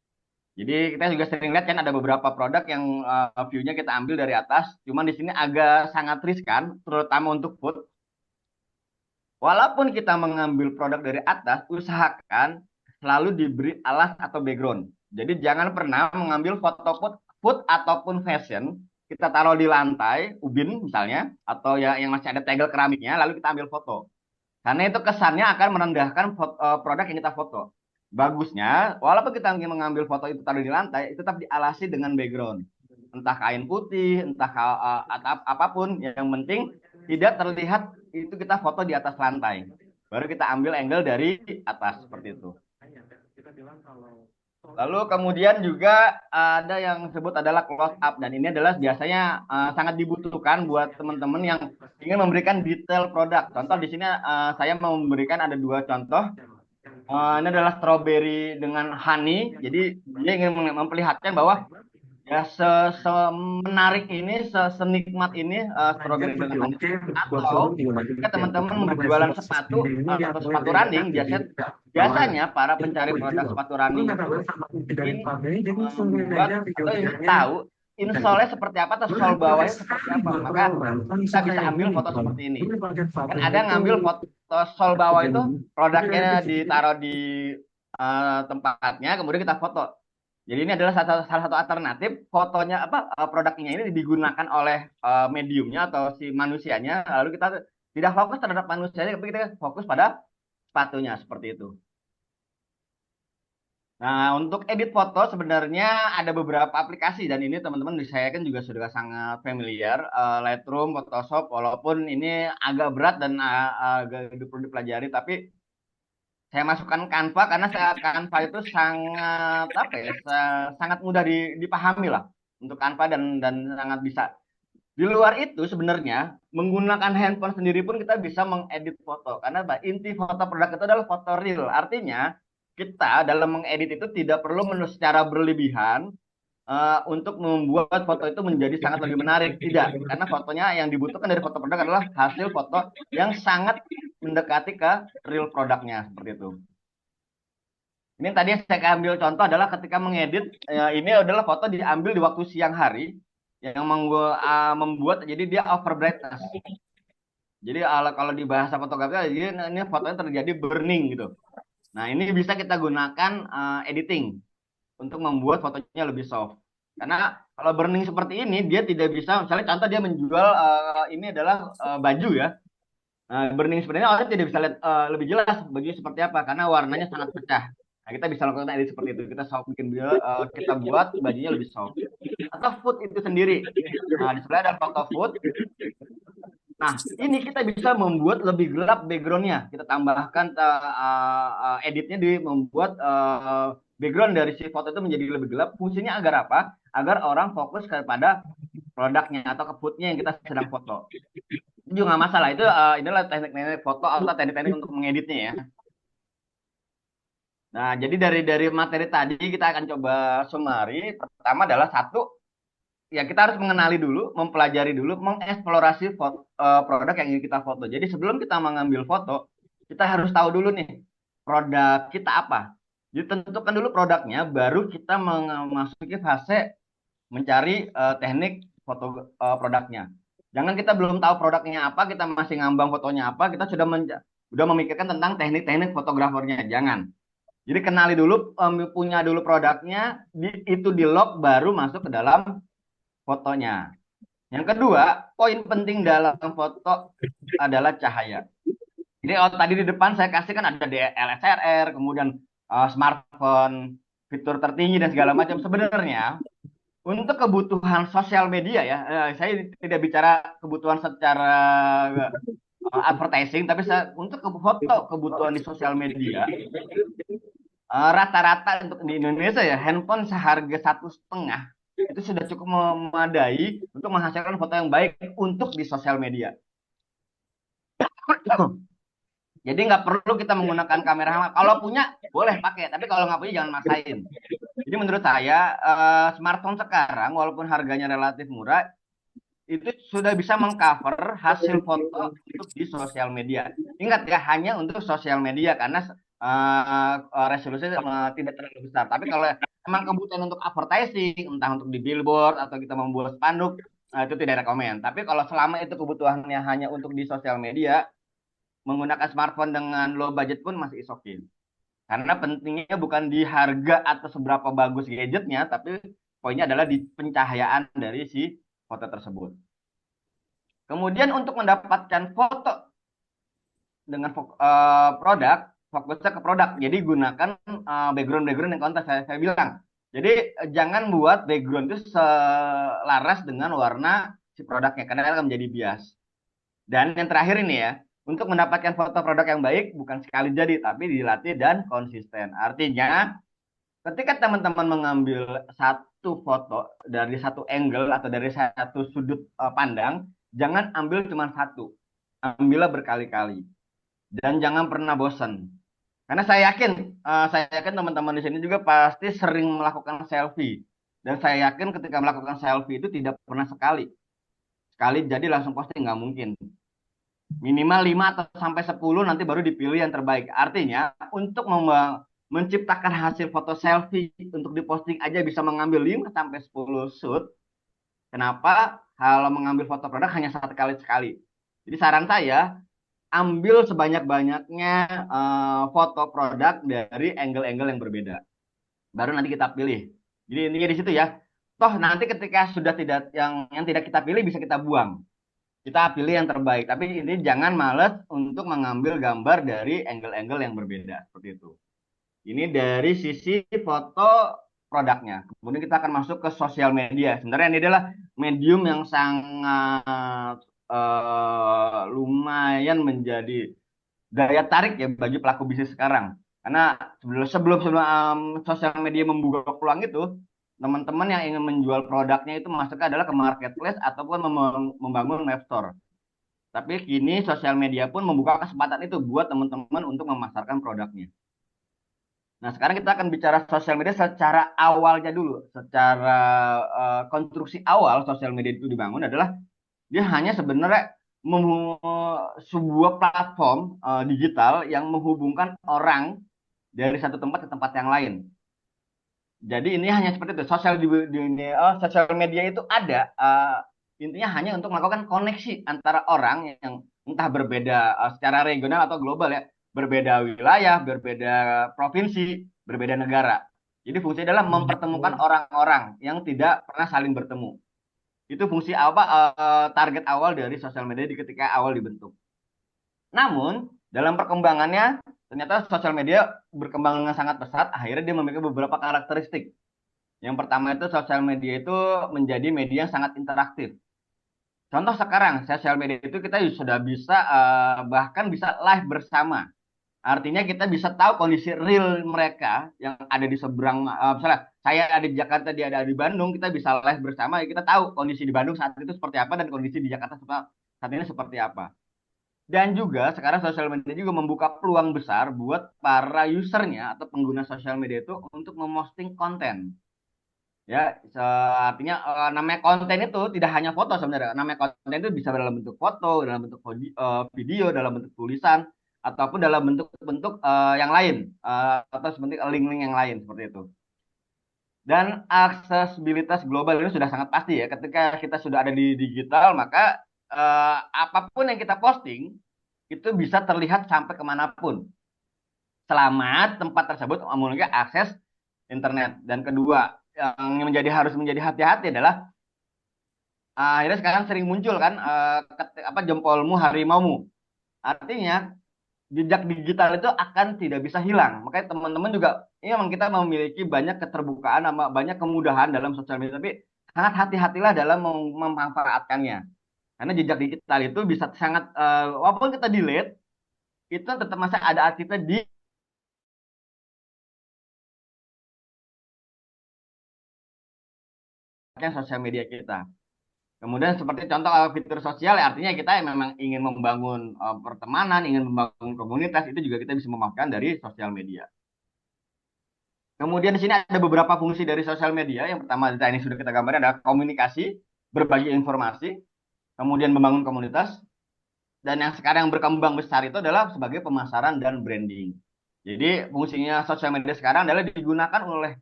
Jadi kita juga sering lihat kan ada beberapa produk yang view-nya kita ambil dari atas. Cuman di sini agak sangat riskan, terutama untuk food. Walaupun kita mengambil produk dari atas, usahakan selalu diberi alas atau background. Jadi jangan pernah mengambil foto food ataupun fashion, kita taruh di lantai, ubin misalnya, atau yang masih ada tegel keramiknya, lalu kita ambil foto. Karena itu kesannya akan merendahkan produk yang kita foto. Bagusnya, walaupun kita ingin mengambil foto itu taruh di lantai, itu tetap dialasi dengan background. Entah kain putih, entah apapun, yang penting tidak terlihat itu kita foto di atas lantai. Baru kita ambil angle dari atas, seperti itu. Lalu kemudian juga ada yang disebut adalah close up, dan ini adalah biasanya sangat dibutuhkan buat teman-teman yang ingin memberikan detail produk. Contoh di sini saya mau memberikan ada 2 contoh. Ini adalah strawberry dengan honey. Jadi dia ingin memperlihatkan bahwa ya semenarik ini, senikmat ini strawberry dengan honey. Atau jika teman-teman berjualan sepatu atau sepatu running, biasanya para pencari produk sepatu running ingin membuat atau ingin tahu insole seperti apa atau sol bawahnya seperti apa, maka kita bisa ambil foto seperti ini. Kan ada ngambil foto sol bawah itu produknya ditaruh di tempatnya, kemudian kita foto. Jadi ini adalah salah satu alternatif fotonya produknya ini digunakan oleh mediumnya atau si manusianya, lalu kita tidak fokus terhadap manusianya, tapi kita fokus pada sepatunya, seperti itu. Nah, untuk edit foto sebenarnya ada beberapa aplikasi, dan ini teman-teman saya kan juga sudah sangat familiar. Lightroom, Photoshop, walaupun ini agak berat dan agak perlu dipelajari, tapi saya masukkan Canva karena Canva itu sangat sangat mudah dipahami lah untuk Canva, dan sangat bisa. Di luar itu sebenarnya menggunakan handphone sendiri pun kita bisa mengedit foto, karena inti foto produk itu adalah foto real. Artinya kita dalam mengedit itu tidak perlu secara berlebihan untuk membuat foto itu menjadi sangat lebih menarik. Tidak, karena fotonya yang dibutuhkan dari foto produk adalah hasil foto yang sangat mendekati ke real produknya, seperti itu. Ini tadi yang saya ambil contoh adalah ketika mengedit, ini adalah foto diambil di waktu siang hari yang membuat jadi dia over brightness. Jadi kalau di bahasa fotografi, ini fotonya terjadi burning gitu. Nah, ini bisa kita gunakan editing untuk membuat fotonya lebih soft. Karena kalau burning seperti ini, dia tidak bisa, misalnya contoh dia menjual ini adalah baju ya. Burning sebenarnya orang tidak bisa lihat lebih jelas baju seperti apa, karena warnanya sangat pecah. Nah, kita bisa lakukan edit seperti itu. Kita kita buat bajunya lebih soft. Atau food itu sendiri. Nah, di sebelah ada foto food. Nah, ini kita bisa membuat lebih gelap backgroundnya. Kita tambahkan editnya di membuat background dari si foto itu menjadi lebih gelap. Fungsinya agar apa? Agar orang fokus kepada produknya atau ke foodnya yang kita sedang foto. Itu juga nggak masalah. Itu inilah teknik-teknik foto atau teknik-teknik untuk mengeditnya ya. Nah, jadi dari materi tadi kita akan coba summary. Pertama adalah satu, ya kita harus mengenali dulu, mempelajari dulu, mengeksplorasi produk yang ingin kita foto. Jadi sebelum kita mengambil foto, kita harus tahu dulu nih produk kita apa. Jadi tentukan dulu produknya, baru kita memasuki fase mencari teknik foto produknya. Jangan kita belum tahu produknya apa, kita masih ngambang fotonya apa, kita sudah memikirkan tentang teknik-teknik fotografernya. Jangan. Jadi kenali dulu, punya dulu produknya, itu di log, baru masuk ke dalam fotonya. Yang kedua, poin penting dalam foto adalah cahaya. Jadi tadi di depan saya kasih kan ada DSLR, kemudian smartphone, fitur tertinggi dan segala macam. Sebenarnya untuk kebutuhan sosial media ya, saya tidak bicara kebutuhan secara advertising, tapi untuk foto kebutuhan di sosial media, rata-rata untuk di Indonesia ya, handphone seharga 1,5 itu sudah cukup memadai untuk menghasilkan foto yang baik untuk di sosial media. Jadi nggak perlu kita menggunakan kamera. Kalau punya boleh pakai, tapi kalau nggak punya jangan maksain. Jadi menurut saya smartphone sekarang walaupun harganya relatif murah, itu sudah bisa mengcover hasil foto untuk di sosial media. Ingat ya, hanya untuk sosial media karena resolusinya tidak terlalu besar. Tapi kalau memang kebutuhan untuk advertising, entah untuk di billboard atau kita membuat spanduk, itu tidak rekomend. Tapi kalau selama itu kebutuhannya hanya untuk di sosial media, menggunakan smartphone dengan low budget pun masih okay. Karena pentingnya bukan di harga atau seberapa bagus gadgetnya, tapi poinnya adalah di pencahayaan dari si foto tersebut. Kemudian untuk mendapatkan foto produk, fokusnya ke produk. Jadi gunakan background yang konten saya bilang. Jadi jangan buat background itu selaras dengan warna si produknya karena akan menjadi bias. Dan yang terakhir ini ya, untuk mendapatkan foto produk yang baik bukan sekali jadi tapi dilatih dan konsisten. Artinya ketika teman-teman mengambil satu foto dari satu angle atau dari satu sudut pandang, jangan ambil cuma satu, ambillah berkali-kali dan jangan pernah bosan. Karena saya yakin teman-teman di sini juga pasti sering melakukan selfie. Dan saya yakin ketika melakukan selfie itu tidak pernah sekali. Sekali jadi langsung posting, nggak mungkin. Minimal 5 atau sampai 10 nanti baru dipilih yang terbaik. Artinya untuk menciptakan hasil foto selfie untuk diposting aja bisa mengambil 5 sampai 10 shoot. Kenapa? Kalau mengambil foto produk hanya satu kali sekali. Jadi saran saya ambil sebanyak-banyaknya foto produk dari angle-angle yang berbeda. Baru nanti kita pilih. Jadi intinya di situ ya. Toh nanti ketika sudah tidak yang tidak kita pilih bisa kita buang. Kita pilih yang terbaik. Tapi ini jangan males untuk mengambil gambar dari angle-angle yang berbeda seperti itu. Ini dari sisi foto produknya. Kemudian kita akan masuk ke sosial media. Sebenarnya ini adalah medium yang sangat lumayan menjadi daya tarik ya bagi pelaku bisnis sekarang. Karena sebelum sosial media membuka peluang itu, teman-teman yang ingin menjual produknya itu masuknya adalah ke marketplace ataupun membangun web store. Tapi kini sosial media pun membuka kesempatan itu buat teman-teman untuk memasarkan produknya. Nah, sekarang kita akan bicara sosial media secara awalnya dulu. Secara konstruksi awal sosial media itu dibangun adalah dia hanya sebenarnya sebuah platform digital yang menghubungkan orang dari satu tempat ke tempat yang lain. Jadi ini hanya seperti itu. Sosial media itu ada intinya hanya untuk melakukan koneksi antara orang yang entah berbeda secara regional atau global ya, berbeda wilayah, berbeda provinsi, berbeda negara. Jadi fungsinya adalah mempertemukan orang-orang yang tidak pernah saling bertemu. Itu fungsi target awal dari sosial media ketika awal dibentuk. Namun dalam perkembangannya ternyata sosial media berkembang dengan sangat pesat. Akhirnya dia memiliki beberapa karakteristik. Yang pertama itu sosial media itu menjadi media yang sangat interaktif. Contoh sekarang sosial media itu kita sudah bisa bahkan bisa live bersama. Artinya kita bisa tahu kondisi real mereka yang ada di seberang, misalnya saya ada di Jakarta, dia ada di Bandung, kita bisa live bersama, ya kita tahu kondisi di Bandung saat itu seperti apa dan kondisi di Jakarta saat ini seperti apa. Dan juga sekarang sosial media juga membuka peluang besar buat para usernya atau pengguna sosial media itu untuk memposting konten. Ya, artinya namanya konten itu tidak hanya foto sebenarnya. Namanya konten itu bisa dalam bentuk foto, dalam bentuk video, dalam bentuk tulisan, ataupun dalam bentuk-bentuk yang lain, atau seperti link-link yang lain seperti itu. Dan aksesibilitas global ini sudah sangat pasti ya. Ketika kita sudah ada di digital, maka apapun yang kita posting itu bisa terlihat sampai kemanapun. Selama tempat tersebut memiliki akses internet. Dan kedua, yang harus menjadi hati-hati adalah akhirnya sekarang sering muncul kan jempolmu harimaumu. Artinya jejak digital itu akan tidak bisa hilang. Makanya teman-teman juga ini memang kita memiliki banyak keterbukaan sama banyak kemudahan dalam sosial media, tapi sangat hati-hatilah dalam memanfaatkannya. Karena jejak digital itu bisa sangat walaupun kita delete itu tetap masih ada arsipnya di sosial media kita. Kemudian seperti contoh fitur sosial ya, artinya kita yang memang ingin membangun pertemanan, ingin membangun komunitas, itu juga kita bisa memanfaatkan dari sosial media. Kemudian di sini ada beberapa fungsi dari sosial media. Yang pertama ini sudah kita gambarkan adalah komunikasi, berbagi informasi, kemudian membangun komunitas, dan yang sekarang berkembang besar itu adalah sebagai pemasaran dan branding. Jadi fungsinya sosial media sekarang adalah digunakan oleh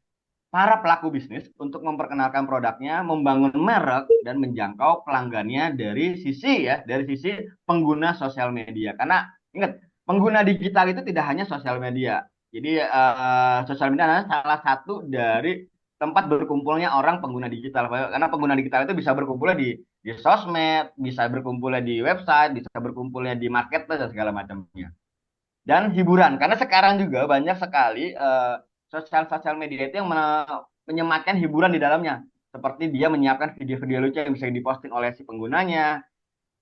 para pelaku bisnis untuk memperkenalkan produknya, membangun merek dan menjangkau pelanggannya dari sisi pengguna sosial media. Karena ingat, pengguna digital itu tidak hanya sosial media. Jadi sosial media adalah salah satu dari tempat berkumpulnya orang pengguna digital. Karena pengguna digital itu bisa berkumpulnya di sosmed, bisa berkumpulnya di website, bisa berkumpulnya di marketplace dan segala macamnya. Dan hiburan, karena sekarang juga banyak sekali sosial media itu yang menyematkan hiburan di dalamnya. Seperti dia menyiapkan video-video lucu yang bisa diposting oleh si penggunanya,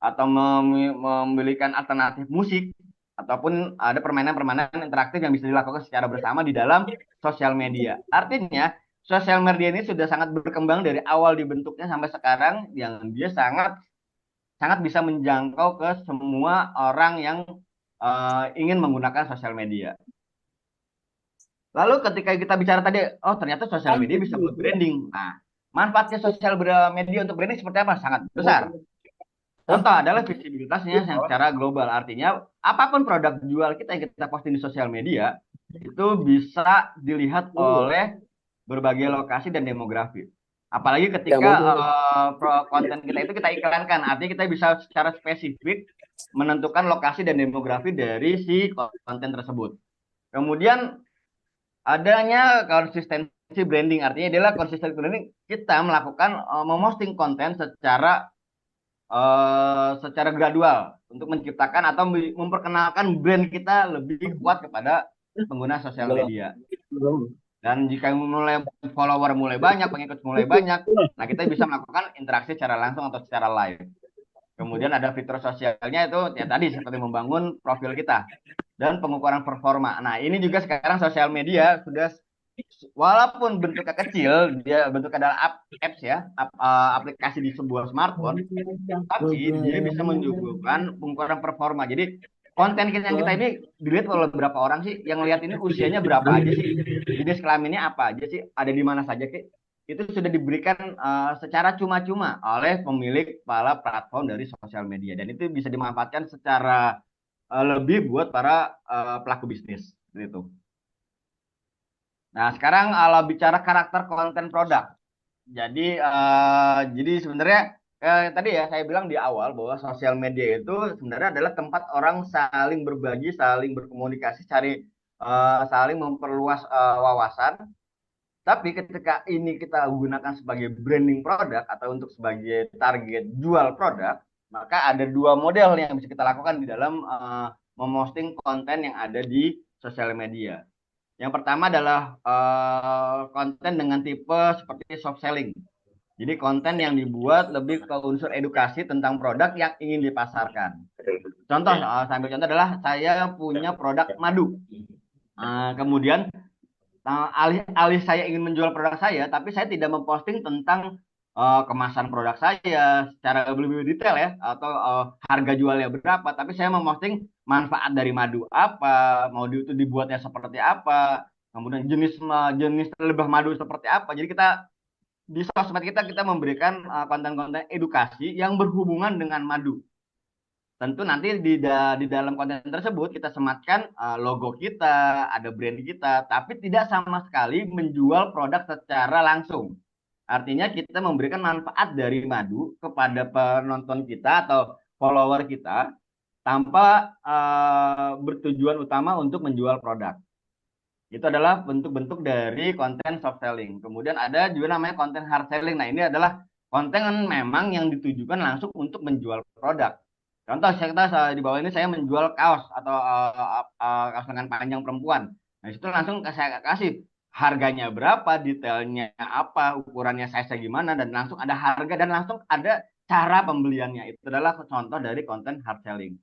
atau memberikan alternatif musik, ataupun ada permainan-permainan interaktif yang bisa dilakukan secara bersama di dalam sosial media. Artinya, sosial media ini sudah sangat berkembang dari awal dibentuknya sampai sekarang, yang dia sangat sangat bisa menjangkau ke semua orang yang ingin menggunakan sosial media. Lalu ketika kita bicara tadi, oh ternyata sosial media bisa buat branding. Nah, manfaatnya sosial media untuk branding seperti apa? Sangat besar. Contoh adalah visibilitasnya yang secara global. Artinya, apapun produk jual kita yang kita posting di sosial media, itu bisa dilihat oleh berbagai lokasi dan demografi. Apalagi ketika konten kita itu kita iklankan. Artinya kita bisa secara spesifik menentukan lokasi dan demografi dari si konten tersebut. Kemudian adanya konsistensi branding. Artinya adalah konsistensi branding kita melakukan memosting konten secara gradual untuk menciptakan atau memperkenalkan brand kita lebih kuat kepada pengguna sosial media. Dan jika mulai follower mulai banyak, pengikut mulai banyak, nah kita bisa melakukan interaksi secara langsung atau secara live. Kemudian ada fitur sosialnya itu ya tadi seperti membangun profil kita dan pengukuran performa. Nah, ini juga sekarang sosial media sudah, walaupun bentuknya kecil, dia bentuknya adalah apps ya, aplikasi di sebuah smartphone, tapi dia bisa menunjukkan pengukuran performa. Jadi konten kita yang kita ini dilihat oleh berapa orang sih, yang lihat ini usianya berapa aja sih, jenis kelaminnya apa aja sih, ada di mana saja sih, itu sudah diberikan secara cuma-cuma oleh pemilik para platform dari sosial media, dan itu bisa dimanfaatkan secara lebih buat para pelaku bisnis gitu. Nah, sekarang kalau bicara karakter konten produk, jadi sebenarnya tadi ya saya bilang di awal bahwa sosial media itu sebenarnya adalah tempat orang saling berbagi, saling berkomunikasi, saling memperluas wawasan. Tapi ketika ini kita gunakan sebagai branding produk atau untuk sebagai target jual produk, maka ada dua model yang bisa kita lakukan di dalam memosting konten yang ada di sosial media. Yang pertama adalah konten dengan tipe seperti soft selling. Jadi konten yang dibuat lebih ke unsur edukasi tentang produk yang ingin dipasarkan. Contoh, sambil contoh adalah saya punya produk madu. Kemudian alih saya ingin menjual produk saya, tapi saya tidak memposting tentang kemasan produk saya secara lebih detail ya, atau harga jualnya berapa, tapi saya memposting manfaat dari madu apa, madu itu dibuatnya seperti apa, kemudian jenis lebah madu seperti apa. Jadi kita di sosmed kita memberikan konten-konten edukasi yang berhubungan dengan madu. Tentu nanti di dalam konten tersebut kita sematkan logo kita, ada brand kita, tapi tidak sama sekali menjual produk secara langsung. Artinya kita memberikan manfaat dari madu kepada penonton kita atau follower kita tanpa bertujuan utama untuk menjual produk. Itu adalah bentuk-bentuk dari konten soft selling. Kemudian ada juga namanya konten hard selling. Nah, ini adalah konten memang yang ditujukan langsung untuk menjual produk. Contoh, di bawah ini saya menjual kaos atau kaos lengan panjang perempuan. Nah, itu langsung saya kasih harganya berapa, detailnya apa, ukurannya size gimana, dan langsung ada harga dan langsung ada cara pembeliannya. Itu adalah contoh dari konten hard selling.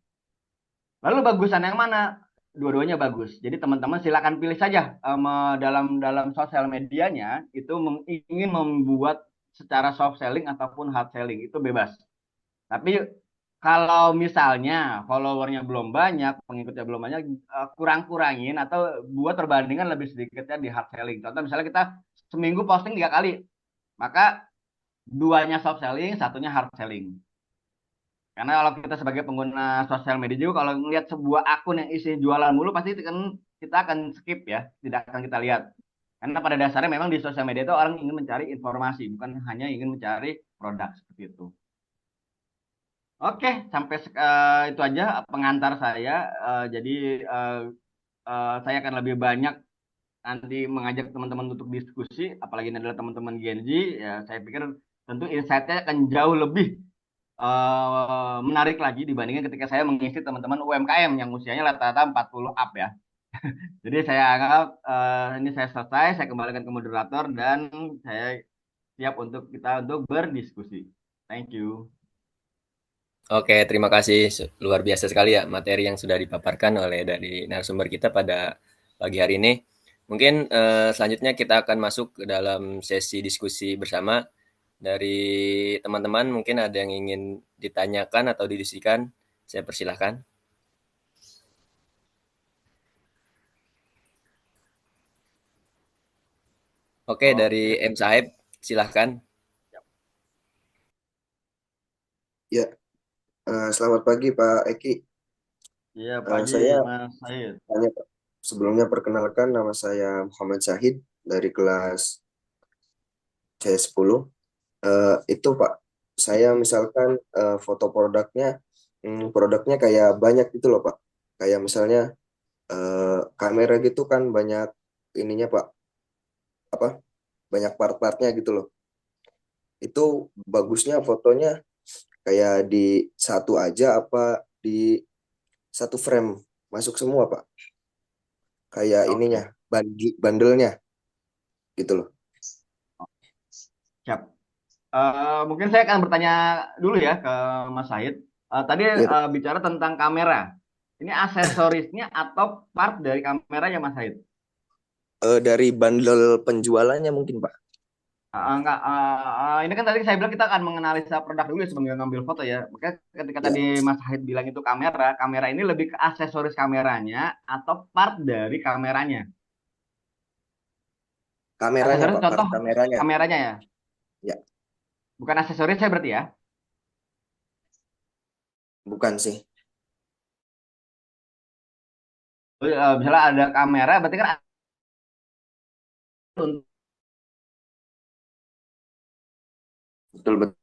Lalu bagusan yang mana? Dua-duanya bagus. Jadi teman-teman silakan pilih saja dalam sosial medianya itu ingin membuat secara soft selling ataupun hard selling, itu bebas. Tapi kalau misalnya followernya belum banyak, pengikutnya belum banyak, kurang-kurangin atau buat perbandingan lebih sedikitnya di hard selling. Contoh misalnya kita seminggu posting 3 kali, maka 2-nya soft selling, 1-nya hard selling. Karena kalau kita sebagai pengguna sosial media juga, kalau melihat sebuah akun yang isi jualan mulu, pasti kita akan skip ya, tidak akan kita lihat. Karena pada dasarnya memang di sosial media itu orang ingin mencari informasi, bukan hanya ingin mencari produk seperti itu. Oke, sampai itu aja pengantar saya. Jadi saya akan lebih banyak nanti mengajak teman-teman untuk diskusi, apalagi ini adalah teman-teman Gen Z, ya saya pikir tentu insight-nya akan jauh lebih menarik lagi dibandingkan ketika saya mengisi teman-teman UMKM yang usianya rata-rata 40 up ya. Jadi saya anggap ini saya selesai, saya kembalikan ke moderator dan saya siap untuk kita untuk berdiskusi. Thank you. Oke, terima kasih. Luar biasa sekali ya materi yang sudah dipaparkan oleh dari narasumber kita pada pagi hari ini. Mungkin selanjutnya kita akan masuk ke dalam sesi diskusi bersama. Dari teman-teman mungkin ada yang ingin ditanyakan atau didiskusikan. Saya persilahkan. Oke, dari M. Sahib, silahkan. Ya, selamat pagi Pak Eki. Iya, pagi Saya Mas Said. tanya Pak. Sebelumnya perkenalkan, nama saya Muhammad Syahid dari kelas C10. Itu Pak, saya misalkan foto produknya kayak banyak gitu loh Pak. Kayak misalnya kamera gitu kan banyak ininya Pak, apa? Banyak part-partnya gitu loh. Itu bagusnya fotonya kayak di satu aja apa di satu frame masuk semua Pak? Kayak ininya, Oke, bandelnya gitu loh. siap. Mungkin saya akan bertanya dulu ya ke Mas Said. Tadi Iya Pak. bicara tentang kamera. Ini aksesorisnya atau part dari kameranya Mas Said? Dari bundle penjualannya mungkin Pak. Enggak, ini kan tadi saya bilang kita akan menganalisa produk dulu ya sebelum ngambil foto ya. Makanya ketika Ya, tadi Mas Said bilang itu kamera, kamera ini lebih ke aksesoris kameranya atau part dari kameranya? kameranya Aksesoris Pak, part contoh kameranya. kameranya ya, Ya, bukan aksesoris saya berarti ya. bukan sih. Misalnya ada kamera, berarti kan untuk Betul betul.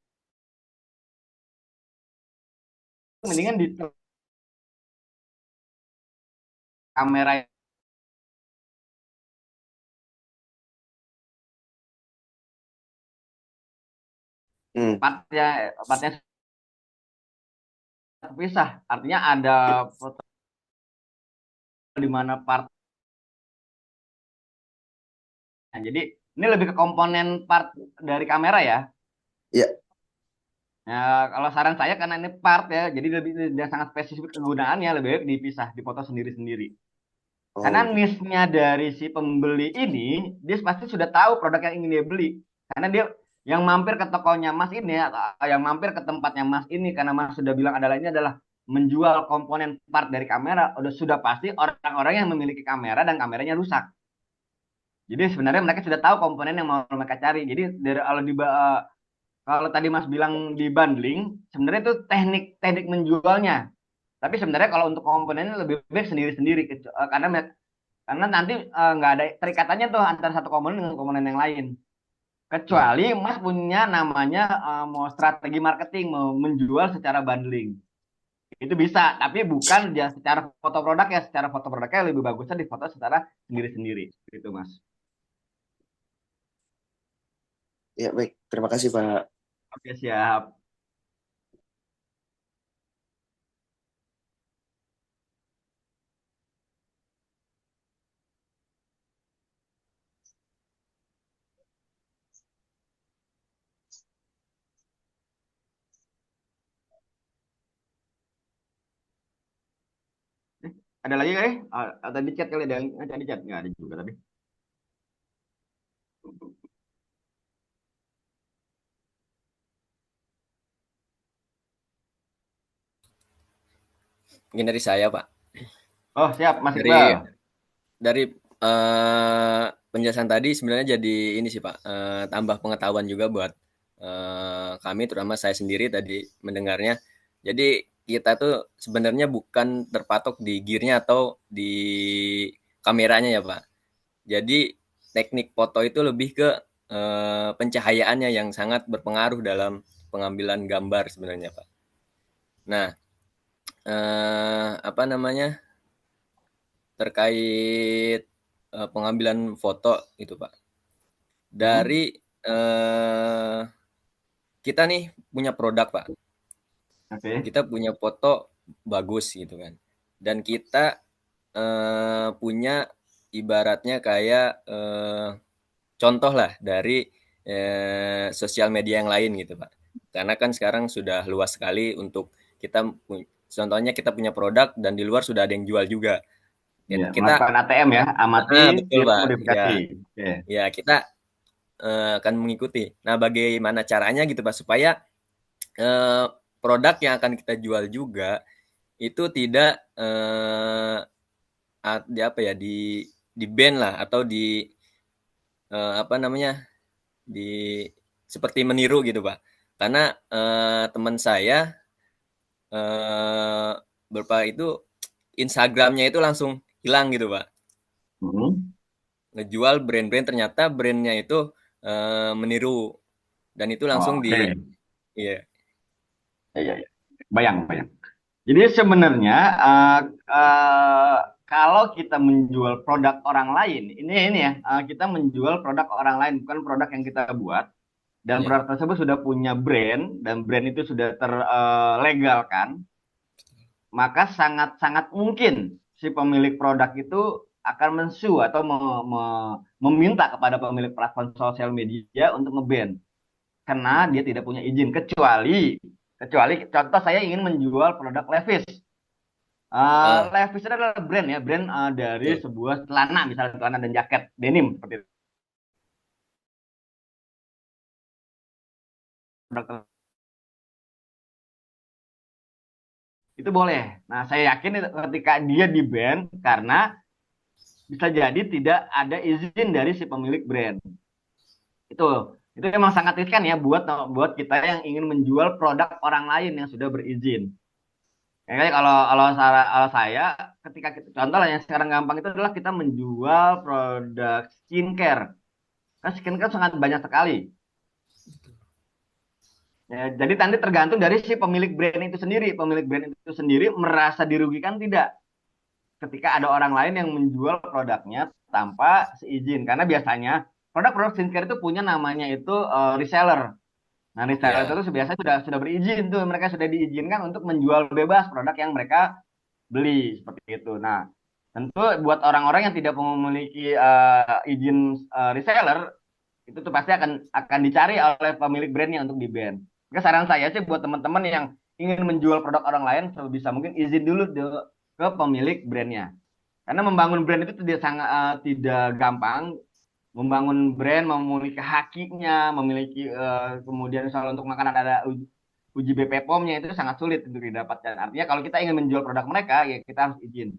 mendingan di kamera Hmm. partnya terpisah. Artinya ada foto di mana part. Jadi ini lebih ke komponen part dari kamera ya. Ya. Ya, kalau saran saya karena ini part ya, jadi lebih dia sangat spesifik kegunaannya lebih baik dipisah, dipoto sendiri-sendiri. Karena Oh, gitu. niche-nya dari si pembeli ini, dia pasti sudah tahu produk yang ingin dia beli. Karena dia yang mampir ke tokonya Mas ini, atau yang mampir ke tempatnya Mas ini, karena Mas sudah bilang adalah ini adalah menjual komponen part dari kamera, sudah pasti orang-orang yang memiliki kamera dan kameranya rusak. Jadi sebenarnya mereka sudah tahu komponen yang mau mereka cari. Jadi dari kalau tadi Mas bilang di bundling, sebenarnya itu teknik menjualnya. Tapi sebenarnya kalau untuk komponennya lebih baik sendiri-sendiri karena nanti nggak ada terikatannya tuh antara satu komponen dengan komponen yang lain. Kecuali Mas punya namanya mau strategi marketing, mau menjual secara bundling. Itu bisa, tapi bukan ya secara foto produknya. Secara foto produknya lebih bagusnya difoto secara sendiri-sendiri. Gitu Mas. Ya, baik. Terima kasih Pak. Oke, siap. Ada lagi kali? Ada di chat kali ada yang ada di chat nggak ada juga tapi. Mungkin dari saya, Pak. Oh siap Mas Dari Iqbal. dari penjelasan tadi sebenarnya jadi ini sih, Pak, tambah pengetahuan juga buat kami, terutama saya sendiri tadi mendengarnya. Jadi kita tuh sebenarnya bukan terpatok di gear-nya atau di kameranya ya, Pak. Jadi teknik foto itu lebih ke pencahayaannya yang sangat berpengaruh dalam pengambilan gambar sebenarnya, Pak. Nah, apa namanya, terkait pengambilan foto itu Pak. Dari kita nih punya produk Pak. Oke. Kita punya foto bagus gitu kan. Dan kita punya ibaratnya kayak contoh lah dari sosial media yang lain gitu Pak. Karena kan sekarang sudah luas sekali untuk kita contohnya kita punya produk dan di luar sudah ada yang jual juga. Ya, Kita melakukan ATM ya, amati, betul tiru, Pak. modifikasi. Ya, Oke. ya kita akan mengikuti. Nah, bagaimana caranya gitu Pak supaya produk yang akan kita jual juga itu tidak di apa ya di ban lah atau di apa namanya di seperti meniru gitu Pak. Karena teman saya beberapa itu Instagramnya itu langsung hilang gitu Pak. Ngejual brand-brand ternyata brandnya itu meniru dan itu langsung Oke. iya. Iya, iya. Bayang, bayang. Jadi sebenarnya kalau kita menjual produk orang lain, ini ya, kita menjual produk orang lain bukan produk yang kita buat, dan Iya. produk tersebut sudah punya brand dan brand itu sudah terlegalkan, maka sangat-sangat mungkin si pemilik produk itu akan mensu atau meminta kepada pemilik platform sosial media untuk nge-ban karena dia tidak punya izin kecuali contoh saya ingin menjual produk Levi's. Levi's adalah brand ya, brand dari Betul. sebuah celana, misalnya celana dan jaket denim seperti itu. Itu boleh. Nah, saya yakin ketika dia di ban karena bisa jadi tidak ada izin dari si pemilik brand. Itu memang sangat riskan ya buat kita yang ingin menjual produk orang lain yang sudah berizin. Kayaknya kalau saya ketika contoh lah yang sekarang gampang itu adalah kita menjual produk skincare. Kan skincare sangat banyak sekali. Ya, jadi nanti tergantung dari si pemilik brand itu sendiri. Pemilik brand itu sendiri merasa dirugikan tidak ketika ada orang lain yang menjual produknya tanpa seizin. Karena biasanya produk-produk skincare itu punya namanya itu reseller. Nah, reseller Iya. itu biasanya sudah berizin tuh, mereka sudah diizinkan untuk menjual bebas produk yang mereka beli seperti itu. Nah, tentu buat orang-orang yang tidak memiliki izin reseller itu tuh pasti akan dicari oleh pemilik brandnya untuk di ban. Maka saran saya sih buat teman-teman yang ingin menjual produk orang lain sebisa mungkin izin dulu ke pemilik brandnya. Karena membangun brand itu tidak gampang. Membangun brand, memiliki hakinya, memiliki kemudian soal untuk makanan ada uji BPOM-nya itu sangat sulit untuk didapatkan. Artinya kalau kita ingin menjual produk mereka, ya kita harus izin.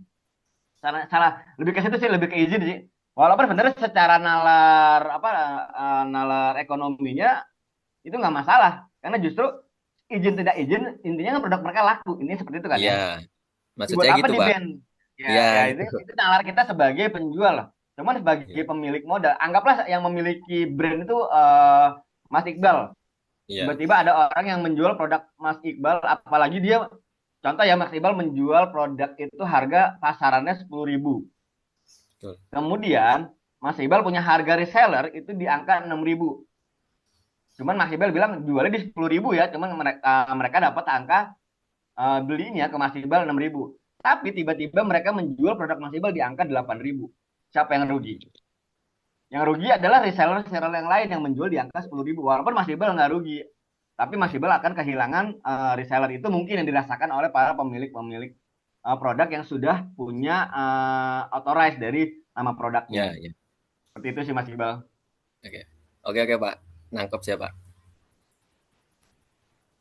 Salah lebih ke situ sih, lebih ke izin sih. Walaupun sebenarnya secara nalar ekonominya itu nggak masalah, karena justru izin tidak izin intinya kan produk mereka laku. Ini seperti itu kan Iya. ya. Buat Maksudnya apa gitu di Pak. band? Iya, Ya gitu. itu nalar kita sebagai penjual. Cuman Iya. sebagai pemilik modal, anggaplah yang memiliki brand itu Mas Iqbal. Iya. Tiba-tiba ada orang yang menjual produk Mas Iqbal, apalagi dia, contoh ya, Mas Iqbal menjual produk itu harga pasarannya 10.000. Betul. Kemudian Mas Iqbal punya harga reseller itu di angka 6.000. Cuman Mas Iqbal bilang jualnya di 10.000 ya, cuman mereka dapat angka belinya ke Mas Iqbal 6.000. Tapi tiba-tiba mereka menjual produk Mas Iqbal di angka 8.000. Siapa yang rugi? Yang rugi adalah reseller-reseller yang lain yang menjual di angka 10.000. Walaupun Mas Iqbal nggak rugi, tapi Mas Iqbal akan kehilangan reseller itu mungkin yang dirasakan oleh para pemilik-pemilik produk yang sudah punya authorized dari nama Iya, produknya. iya. Seperti itu sih Mas Iqbal. Oke. Oke Pak. Nangkep saya Pak.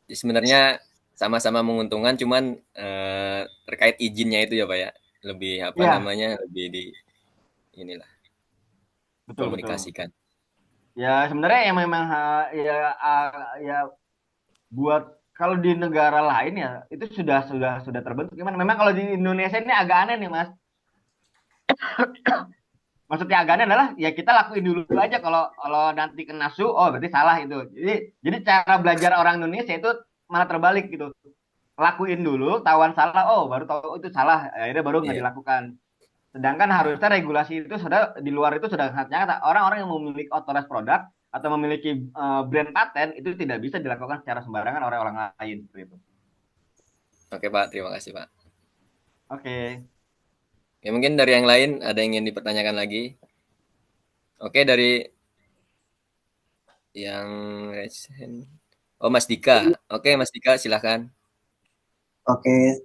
Jadi sebenarnya sama-sama menguntungkan cuman terkait izinnya itu ya Pak ya. Lebih apa Iya, namanya? Lebih di inilah betul betul. komunikasikan. Ya sebenarnya yang memang ya buat kalau di negara lain ya itu sudah terbentuk. Gimana? Memang kalau di Indonesia ini agak aneh nih Mas. Maksudnya agak aneh adalah ya kita lakuin dulu aja, kalau kalau nanti kena su, oh berarti salah itu. Jadi cara belajar orang Indonesia itu malah terbalik gitu. Lakuin dulu, tawan salah, oh baru tahu itu salah, akhirnya baru nggak Iya. dilakukan. Sedangkan harusnya regulasi itu sudah di luar itu sudah sangat nyata. Orang-orang yang memiliki authorized produk atau memiliki brand paten itu tidak bisa dilakukan secara sembarangan oleh orang lain seperti itu. Oke Pak, terima kasih Pak. Oke. Ya mungkin dari yang lain ada yang ingin dipertanyakan lagi. Oke, dari yang recent. Oh, Mas Dika. Oke, Mas Dika silahkan. Oke,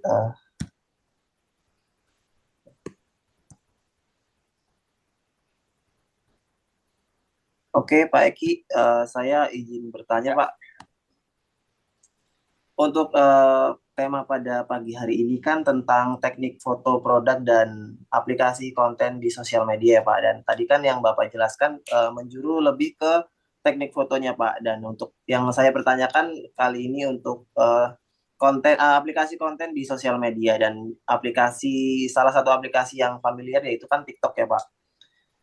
oke Pak Eki, saya izin bertanya Pak. Untuk tema pada pagi hari ini kan tentang teknik foto produk dan aplikasi konten di sosial media ya Pak. Dan tadi kan yang Bapak jelaskan menjuru lebih ke teknik fotonya Pak. Dan untuk yang saya pertanyakan kali ini untuk aplikasi konten di sosial media dan salah satu aplikasi yang familiar yaitu kan TikTok ya Pak.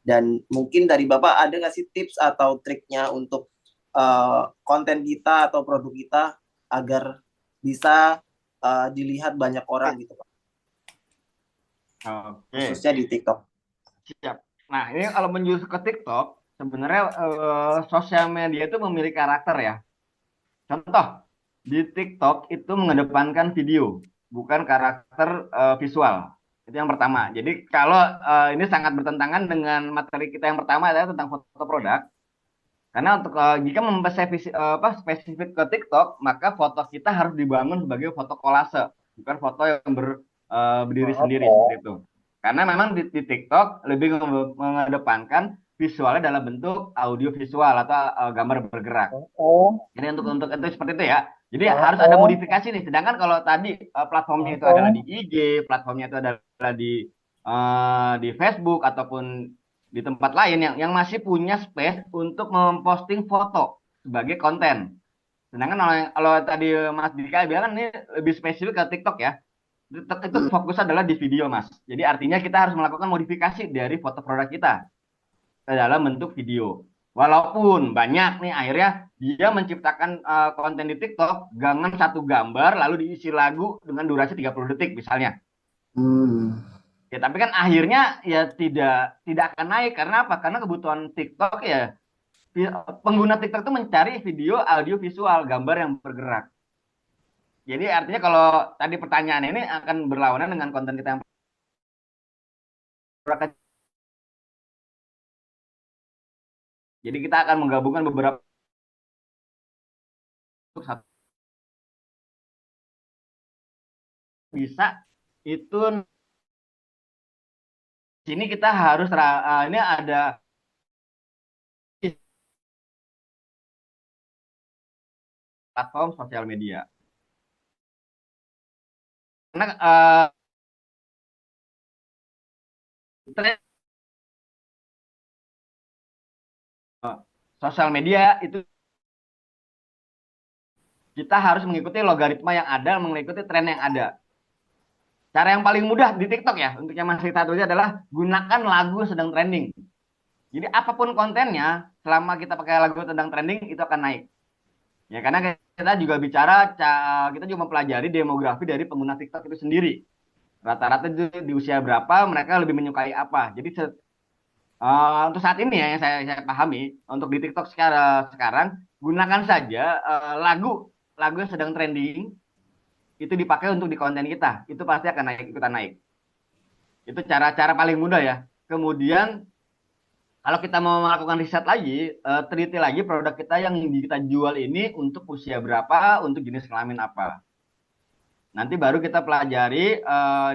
Dan mungkin dari Bapak ada nggak sih tips atau triknya untuk konten kita atau produk kita agar bisa dilihat banyak orang gitu Pak, Oke. khususnya di TikTok. Siap. Nah, ini kalau menjurus ke TikTok, sebenarnya sosial media itu memiliki karakter ya. Contoh, di TikTok itu mengedepankan video, bukan karakter visual. Itu yang pertama. Jadi kalau ini sangat bertentangan dengan materi kita yang pertama adalah tentang foto produk. Karena untuk jika spesifik ke TikTok, maka foto kita harus dibangun sebagai foto kolase, bukan foto yang berdiri sendiri seperti itu. Karena memang di TikTok lebih mengedepankan visualnya dalam bentuk audio visual atau gambar bergerak. Jadi untuk itu seperti itu ya. Jadi harus ada modifikasi nih. Sedangkan kalau tadi platformnya itu adalah di IG, platformnya itu adalah di Facebook ataupun di tempat lain yang masih punya space untuk memposting foto sebagai konten. Sedangkan kalau tadi Mas Dika bilang kan ini lebih spesifik ke TikTok ya. TikTok itu fokus adalah di video Mas. Jadi artinya kita harus melakukan modifikasi dari foto produk kita ke dalam bentuk video. Walaupun banyak nih akhirnya dia menciptakan konten di TikTok dengan satu gambar lalu diisi lagu dengan durasi 30 detik misalnya. Ya, tapi kan akhirnya ya tidak akan naik karena apa? Karena kebutuhan TikTok ya pengguna TikTok itu mencari video, audio, visual, gambar yang bergerak. Jadi artinya kalau tadi pertanyaan ini akan berlawanan dengan konten kita yang bergerak. Jadi kita akan menggabungkan beberapa bisa itu sini kita harus ini ada platform sosial media. Karena sosial media itu kita harus mengikuti logaritma yang ada, mengikuti tren yang ada. Cara yang paling mudah di TikTok ya, untuk yang masih satu adalah gunakan lagu yang sedang trending. Jadi apapun kontennya, selama kita pakai lagu sedang trending, itu akan naik. Ya, karena kita juga kita juga mempelajari demografi dari pengguna TikTok itu sendiri. Rata-rata di usia berapa, mereka lebih menyukai apa. Jadi untuk saat ini ya, yang saya pahami, untuk di TikTok sekarang, gunakan saja lagu yang sedang trending, itu dipakai untuk di konten kita, itu pasti akan ikutan naik. Itu cara paling mudah ya. Kemudian kalau kita mau melakukan riset lagi, teliti lagi produk kita yang kita jual ini untuk usia berapa, untuk jenis kelamin apa. Nanti baru kita pelajari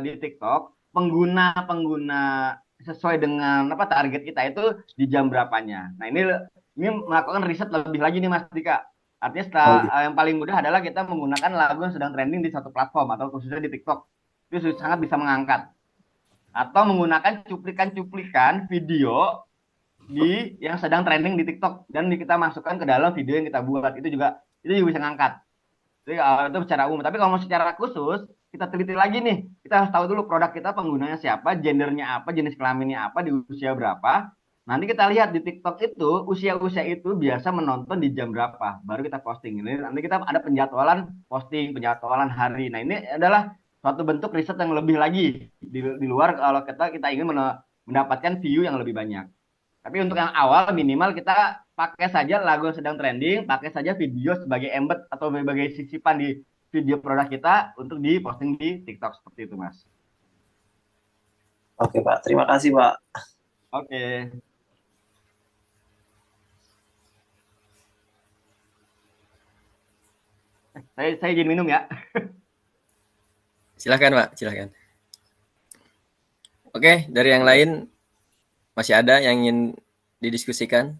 di TikTok pengguna sesuai dengan target kita itu di jam berapanya. Nah ini melakukan riset lebih lagi nih Mas Dika. Artinya yang paling mudah adalah kita menggunakan lagu yang sedang trending di satu platform atau khususnya di TikTok. Itu sangat bisa mengangkat. Atau menggunakan cuplikan-cuplikan video yang sedang trending di TikTok dan kita masukkan ke dalam video yang kita buat. Itu juga bisa mengangkat. Jadi itu secara umum. Tapi kalau mau secara khusus, kita teliti lagi nih. Kita harus tahu dulu produk kita penggunanya siapa, gendernya apa, jenis kelaminnya apa, di usia berapa. Nanti kita lihat di TikTok itu usia-usia itu biasa menonton di jam berapa, baru kita posting. Ini nanti kita ada penjadwalan posting, penjadwalan hari. Nah ini adalah suatu bentuk riset yang lebih lagi di luar kalau kita ingin mendapatkan view yang lebih banyak. Tapi untuk yang awal minimal kita pakai saja lagu yang sedang trending, pakai saja video sebagai embed atau sebagai sisipan di video produk kita untuk diposting di TikTok seperti itu, Mas. Oke, Pak. Terima kasih, Pak. Oke. Saya izin minum ya. Silahkan Pak, silahkan. Oke, dari yang lain masih ada yang ingin didiskusikan?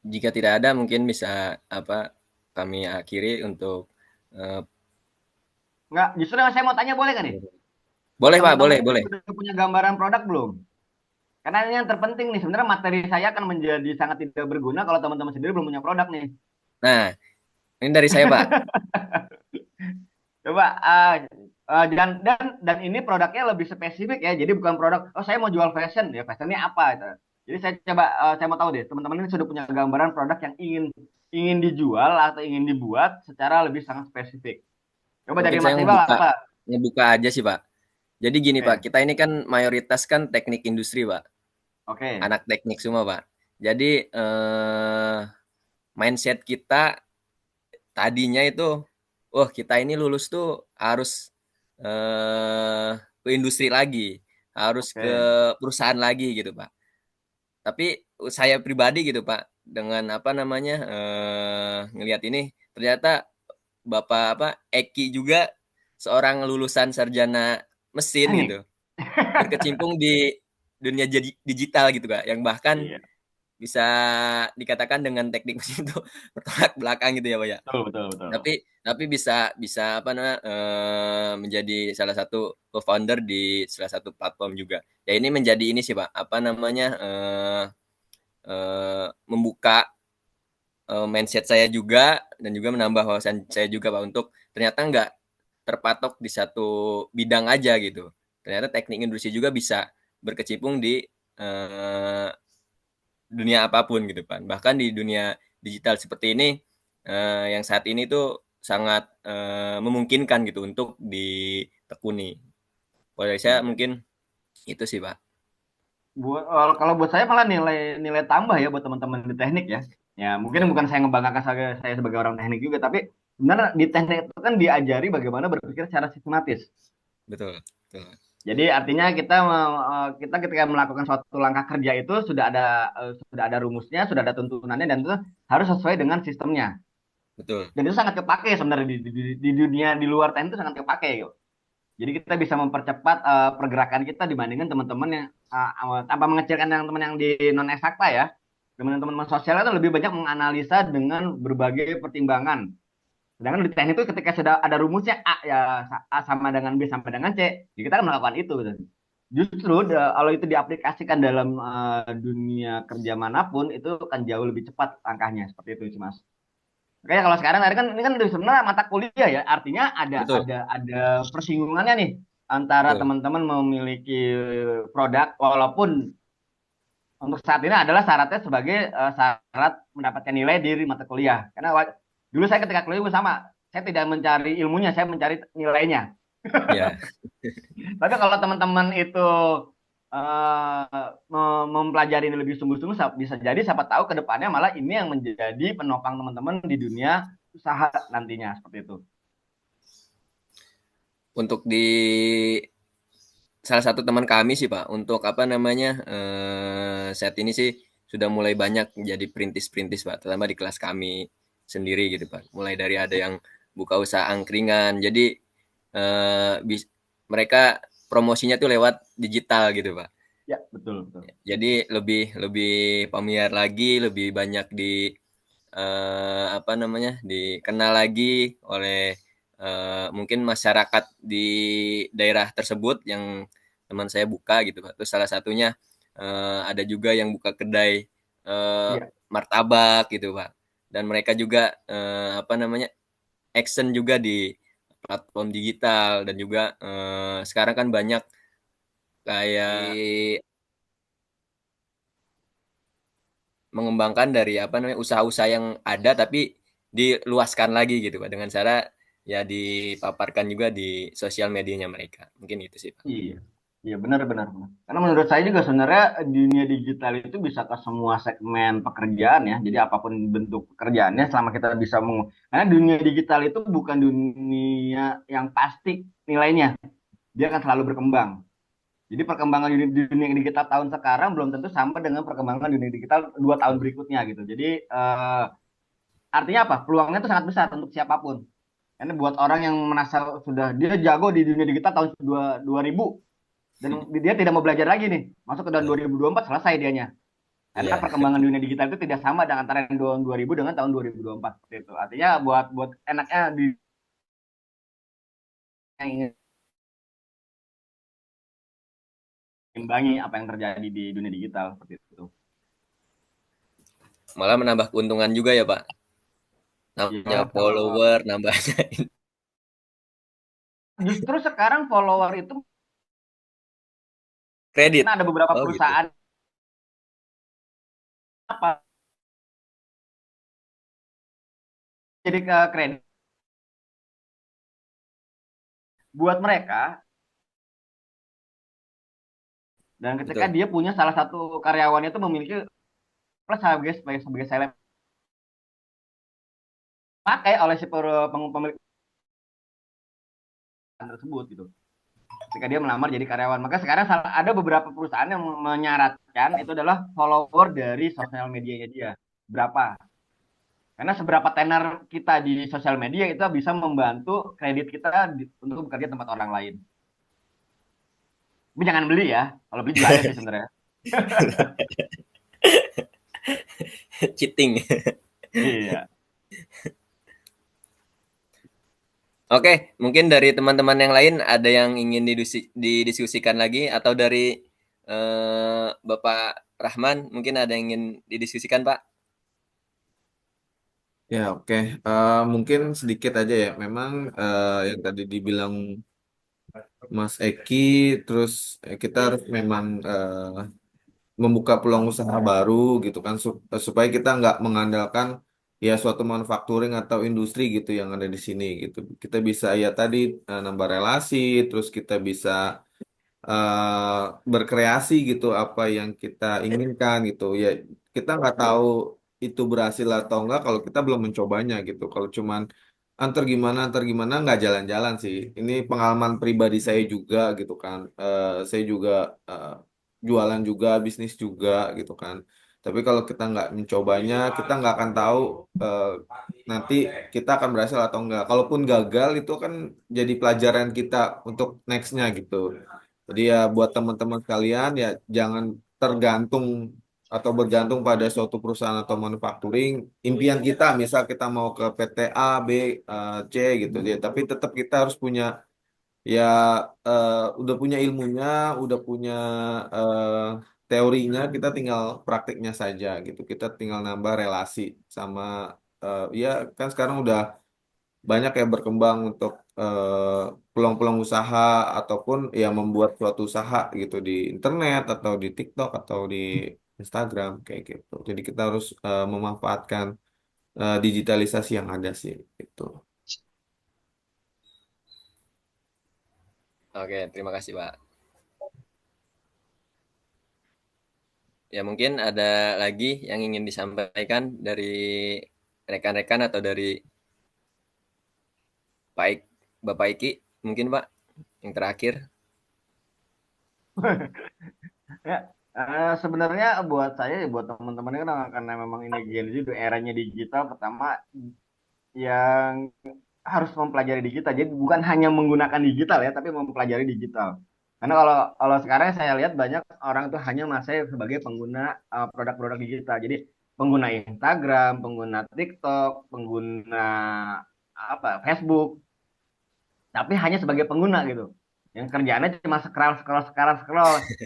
Jika tidak ada, mungkin bisa kami akhiri untuk Enggak, justru saya mau tanya boleh kan nih? boleh Pak, Teman-teman boleh, ini boleh. sudah punya gambaran produk belum? Karena ini yang terpenting nih, sebenarnya materi saya akan menjadi sangat tidak berguna kalau teman-teman sendiri belum punya produk nih. Nah, ini dari saya Pak. Coba dan ini produknya lebih spesifik ya. Jadi bukan produk oh saya mau jual fashion ya fashionnya apa itu. Jadi saya mau tahu deh teman-teman ini sudah punya gambaran produk yang ingin dijual atau ingin dibuat secara lebih sangat spesifik. Coba dari Mungkin Mas saya Iqbal apa? ngebuka aja sih Pak. Jadi gini Pak, Oke, kita ini kan mayoritas kan teknik industri Pak. oke. Anak teknik semua Pak. Jadi mindset kita tadinya itu, wah kita ini lulus tuh harus ke industri lagi, harus ke Oke. perusahaan lagi gitu Pak. Tapi saya pribadi gitu Pak, dengan ngelihat ini ternyata Bapak Eki juga seorang lulusan sarjana mesin Teknik. gitu, berkecimpung di dunia digital gitu Pak, yang bahkan Iya, bisa dikatakan dengan teknik mesin itu bertolak belakang gitu ya Pak ya. betul betul betul. Tapi bisa bisa menjadi salah satu co-founder di salah satu platform juga. Ya ini menjadi ini sih Pak, membuka mindset saya juga dan juga menambah wawasan saya juga Pak untuk ternyata nggak terpatok di satu bidang aja gitu. Ternyata teknik industri juga bisa berkecimpung di eh, dunia apapun gitu Pak. Bahkan di dunia digital seperti ini yang saat ini tuh sangat memungkinkan gitu untuk ditekuni. Kalau dari saya Iya. mungkin itu sih Pak. Kalau buat saya malah nilai nilai tambah ya buat teman-teman di teknik ya. Ya mungkin Ya, bukan saya membanggakan saya sebagai orang teknik juga, tapi sebenarnya di teknik itu kan diajari bagaimana berpikir secara sistematis. betul, betul. Jadi artinya kita ketika melakukan suatu langkah kerja itu sudah ada rumusnya, sudah ada tuntunannya dan itu harus sesuai dengan sistemnya. Betul. Dan itu sangat kepake sebenarnya di dunia di luar teknik itu sangat kepake gitu. Jadi kita bisa mempercepat pergerakan kita dibandingkan teman-teman yang tanpa mengecilkan yang teman yang di non eksakta ya. Teman-teman sosial itu lebih banyak menganalisa dengan berbagai pertimbangan. Sedangkan di teknik itu ketika sudah ada rumusnya A ya A sama dengan B sampai dengan C, ya kita akan melakukan itu. Justru kalau itu diaplikasikan dalam dunia kerja manapun itu akan jauh lebih cepat langkahnya seperti itu sih Mas. Makanya kalau sekarang ini kan sebenarnya mata kuliah ya, artinya Betul, ada persinggungannya nih antara betul. teman-teman memiliki produk walaupun untuk saat ini adalah syaratnya sebagai syarat mendapatkan nilai di mata kuliah. Karena dulu saya ketika kuliah sama, saya tidak mencari ilmunya, saya mencari nilainya. Ya, Tapi kalau teman-teman itu mempelajari ini lebih sungguh-sungguh, bisa jadi siapa tahu ke depannya malah ini yang menjadi penopang teman-teman di dunia usaha nantinya seperti itu. untuk di salah satu teman kami sih Pak, untuk saat ini sih sudah mulai banyak jadi perintis-perintis Pak, terutama di kelas kami sendiri gitu Pak. Mulai dari ada yang buka usaha angkringan, jadi mereka promosinya tuh lewat digital gitu Pak. Ya, betul, betul. Jadi lebih lebih familiar lagi, lebih banyak dikenal lagi oleh mungkin masyarakat di daerah tersebut yang teman saya buka gitu Pak. Terus salah satunya ada juga yang buka kedai eh, Iya. martabak gitu Pak. Dan mereka juga action juga di platform digital dan juga sekarang kan banyak kayak mengembangkan dari usaha-usaha yang ada tapi diluaskan lagi gitu Pak dengan cara ya dipaparkan juga di sosial medianya mereka. Mungkin itu sih Pak. Iya, iya benar. Karena menurut saya juga sebenarnya dunia digital itu bisa ke semua segmen pekerjaan ya. Jadi apapun bentuk pekerjaannya, selama kita bisa karena dunia digital itu bukan dunia yang pasti nilainya. Dia akan selalu berkembang. Jadi perkembangan dunia digital tahun sekarang belum tentu sama dengan perkembangan dunia digital 2 tahun berikutnya gitu. Jadi artinya apa? Peluangnya itu sangat besar untuk siapapun. Karena buat orang yang merasa sudah dia jago di dunia digital tahun 2000 dan dia tidak mau belajar lagi nih, masuk ke tahun 2024 selesai dianya. Karena Iya. perkembangan dunia digital itu tidak sama dengan antara tahun 2000 dengan tahun 2024 seperti itu. Artinya buat enaknya di yang ingin imbangi apa yang terjadi di dunia digital seperti itu. Malah menambah keuntungan juga ya Pak. Nambahnya Ya, follower, nambahnya justru sekarang follower itu kredit. karena ada beberapa Oh gitu. perusahaan apa jadi ke kredit buat mereka dan ketika Betul. dia punya salah satu karyawannya itu memiliki plus sebagai seleb pakai oleh si pemilik tersebut gitu. Ketika dia melamar jadi karyawan. Maka sekarang ada beberapa perusahaan yang menyaratkan itu adalah follower dari sosial medianya dia. Berapa? Karena seberapa tenar kita di sosial media itu bisa membantu kredit kita untuk bekerja tempat orang lain. Tapi jangan beli ya. Kalau beli juga ada sih sebenarnya. Cheating. Iya. Oke, mungkin dari teman-teman yang lain ada yang ingin didiskusikan lagi atau dari Bapak Rahman mungkin ada yang ingin didiskusikan Pak? Ya, oke. Mungkin sedikit aja ya. Memang yang tadi dibilang Mas Eki, terus kita harus memang membuka peluang usaha baru gitu kan, supaya kita nggak mengandalkan ya suatu manufacturing atau industri gitu yang ada di sini gitu. Kita bisa ya tadi nambah relasi, terus kita bisa berkreasi gitu apa yang kita inginkan gitu ya. Kita nggak tahu itu berhasil atau enggak kalau kita belum mencobanya gitu. Kalau cuman antar gimana nggak jalan-jalan sih. Ini pengalaman pribadi saya juga gitu kan. Saya juga eh, jualan juga, bisnis juga gitu kan. Tapi kalau kita nggak mencobanya, kita nggak akan tahu eh, nanti kita akan berhasil atau enggak. Kalaupun gagal itu kan jadi pelajaran kita untuk nextnya gitu. Jadi ya buat teman-teman sekalian ya jangan tergantung atau bergantung pada suatu perusahaan atau manufacturing. Impian kita, misal kita mau ke PT A, B, C gitu ya. Tapi tetap kita harus punya ya udah punya ilmunya, udah punya eh, teorinya, kita tinggal praktiknya saja gitu. Kita tinggal nambah relasi sama ya kan sekarang udah banyak yang berkembang untuk peluang-peluang usaha ataupun ya membuat suatu usaha gitu di internet atau di TikTok atau di Instagram kayak gitu. Jadi kita harus memanfaatkan digitalisasi yang ada sih gitu. Oke, terima kasih Pak. Ya mungkin ada lagi yang ingin disampaikan dari rekan-rekan atau dari Bapak Iki mungkin Pak yang terakhir. Ya, sebenarnya buat saya ya buat teman-teman kan karena memang ini Gen Z udah eranya digital pertama yang harus mempelajari digital. Jadi bukan hanya menggunakan digital ya, tapi mempelajari digital. Karena kalau sekarang saya lihat banyak orang tuh hanya masih sebagai pengguna produk-produk digital. Jadi pengguna Instagram, pengguna TikTok, pengguna Facebook, tapi hanya sebagai pengguna gitu. Yang kerjaannya cuma scroll.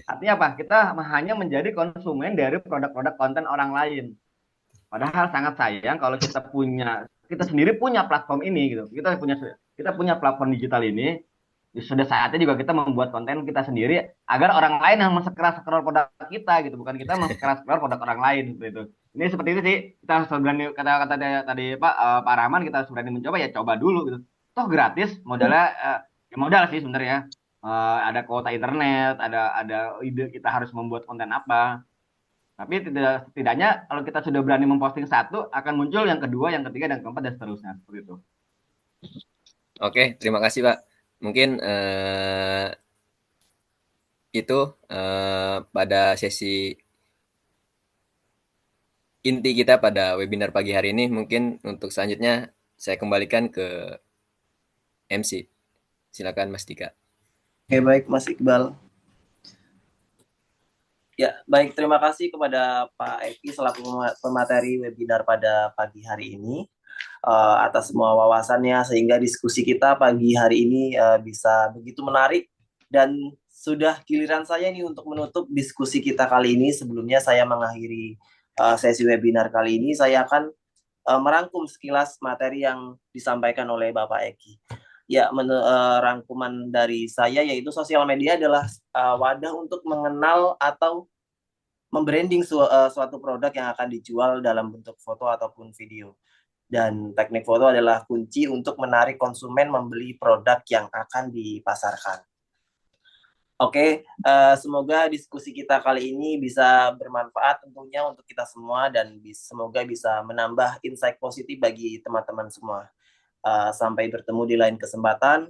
Artinya apa? Kita hanya menjadi konsumen dari produk-produk konten orang lain. Padahal sangat sayang kalau kita sendiri punya platform ini gitu. Kita punya platform digital ini sudah saatnya juga kita membuat konten kita sendiri agar orang lain yang scroll produk kita gitu, bukan kita scroll produk orang lain seperti itu. Ini seperti itu sih, kita harus berani, kata-kata tadi Pak Rahman, kita harus berani mencoba, ya coba dulu gitu. Toh gratis, modalnya ya modal sih sebenarnya. Ada kuota internet, ada ide kita harus membuat konten apa. Tapi setidaknya kalau kita sudah berani memposting satu, akan muncul yang kedua, yang ketiga, dan keempat, dan seterusnya seperti itu. Oke, terima kasih Pak. Mungkin itu pada sesi inti kita pada webinar pagi hari ini. Mungkin untuk selanjutnya saya kembalikan ke MC. Silakan Mas Dika. Oke, baik Mas Iqbal. Ya, baik, terima kasih kepada Pak Eki selaku pemateri webinar pada pagi hari ini atas semua wawasannya, sehingga diskusi kita pagi hari ini bisa begitu menarik. Dan sudah giliran saya nih untuk menutup diskusi kita kali ini. Sebelumnya saya mengakhiri sesi webinar kali ini, saya akan merangkum sekilas materi yang disampaikan oleh Bapak Eki. Ya, rangkuman dari saya yaitu sosial media adalah wadah untuk mengenal atau membranding suatu produk yang akan dijual dalam bentuk foto ataupun video. Dan teknik foto adalah kunci untuk menarik konsumen membeli produk yang akan dipasarkan. Oke, semoga diskusi kita kali ini bisa bermanfaat tentunya untuk kita semua, dan semoga bisa menambah insight positif bagi teman-teman semua. Sampai bertemu di lain kesempatan.